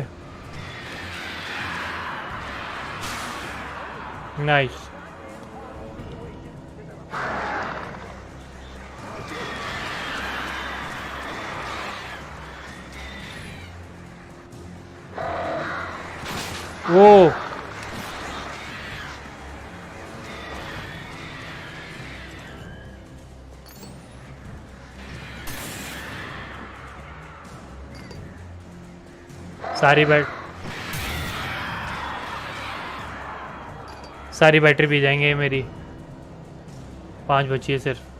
Nice. Oh. सारी बैटरी पी जाएंगे मेरी। 5 बची है सिर्फ।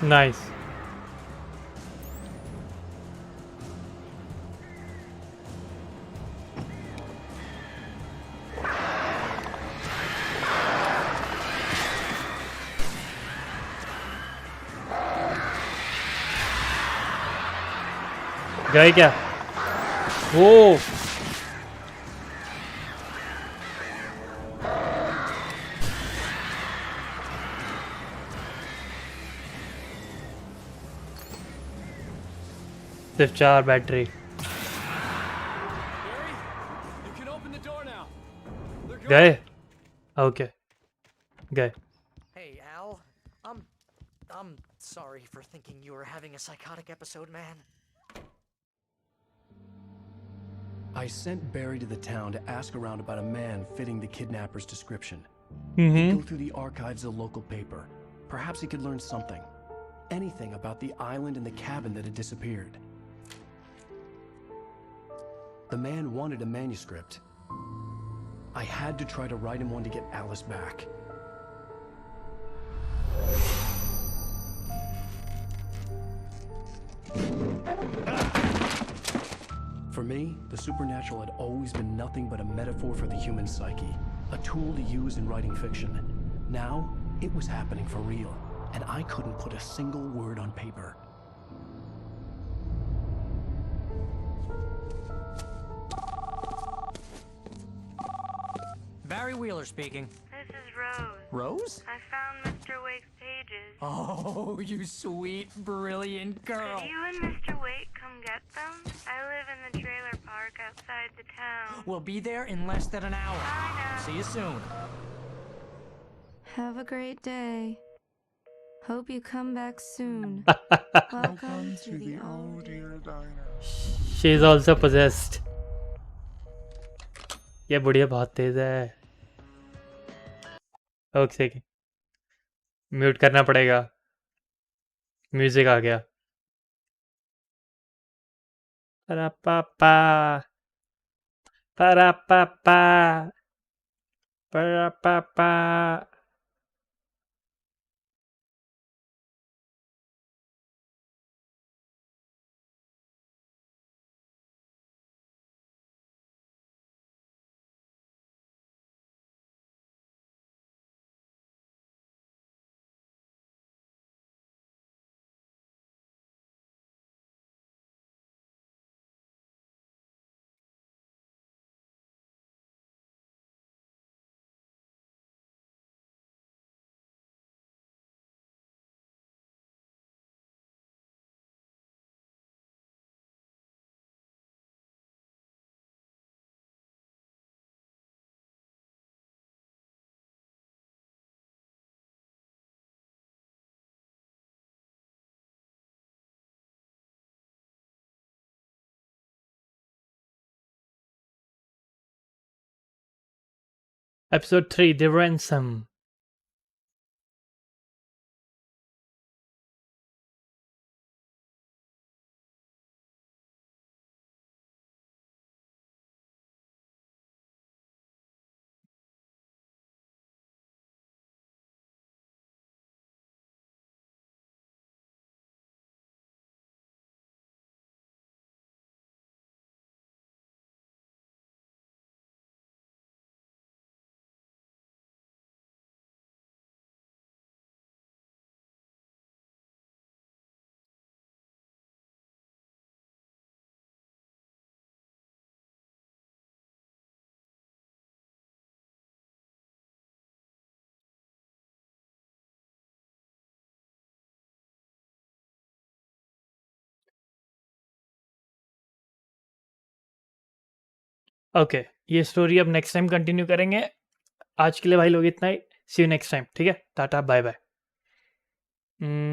Nice. गए क्या? ओ सिर्फ 4 बैटरी। गए? ओके गए। Hey, Al. I'm sorry for thinking you were having a psychotic episode, man. I sent Barry to the town to ask around about a man fitting the kidnapper's description. Mm-hmm. He'd go through the archives of the local paper. Perhaps he could learn something. Anything about the island and the cabin that had disappeared. The man wanted a manuscript. I had to try to write him one to get Alice back. For me, the supernatural had always been nothing but a metaphor for the human psyche, a tool to use in writing fiction. Now, it was happening for real, and I couldn't put a single word on paper. Barry Wheeler speaking. This is Rose. Rose? I found Mr. Wake's pages. Oh, you sweet, brilliant girl. Could you and Mr. Wake come get them? I live in the trailer park outside the town. We'll be there in less than an hour. Bye now. See you soon. Have a great day. Hope you come back soon. Welcome to the old dear diner. She is also possessed. ये बुढ़िया बहुत तेज है। Okay mute करना पड़ेगा। Music आ गया। Para-pa-pa. Para-pa-pa. Para-pa-pa. Episode 3, The Ransom. Okay, ये story अब next time continue करेंगे। आज के लिए भाई लोग इतना ही। सी यू नेक्स्ट टाइम। ठीक है, टाटा बाय बाय।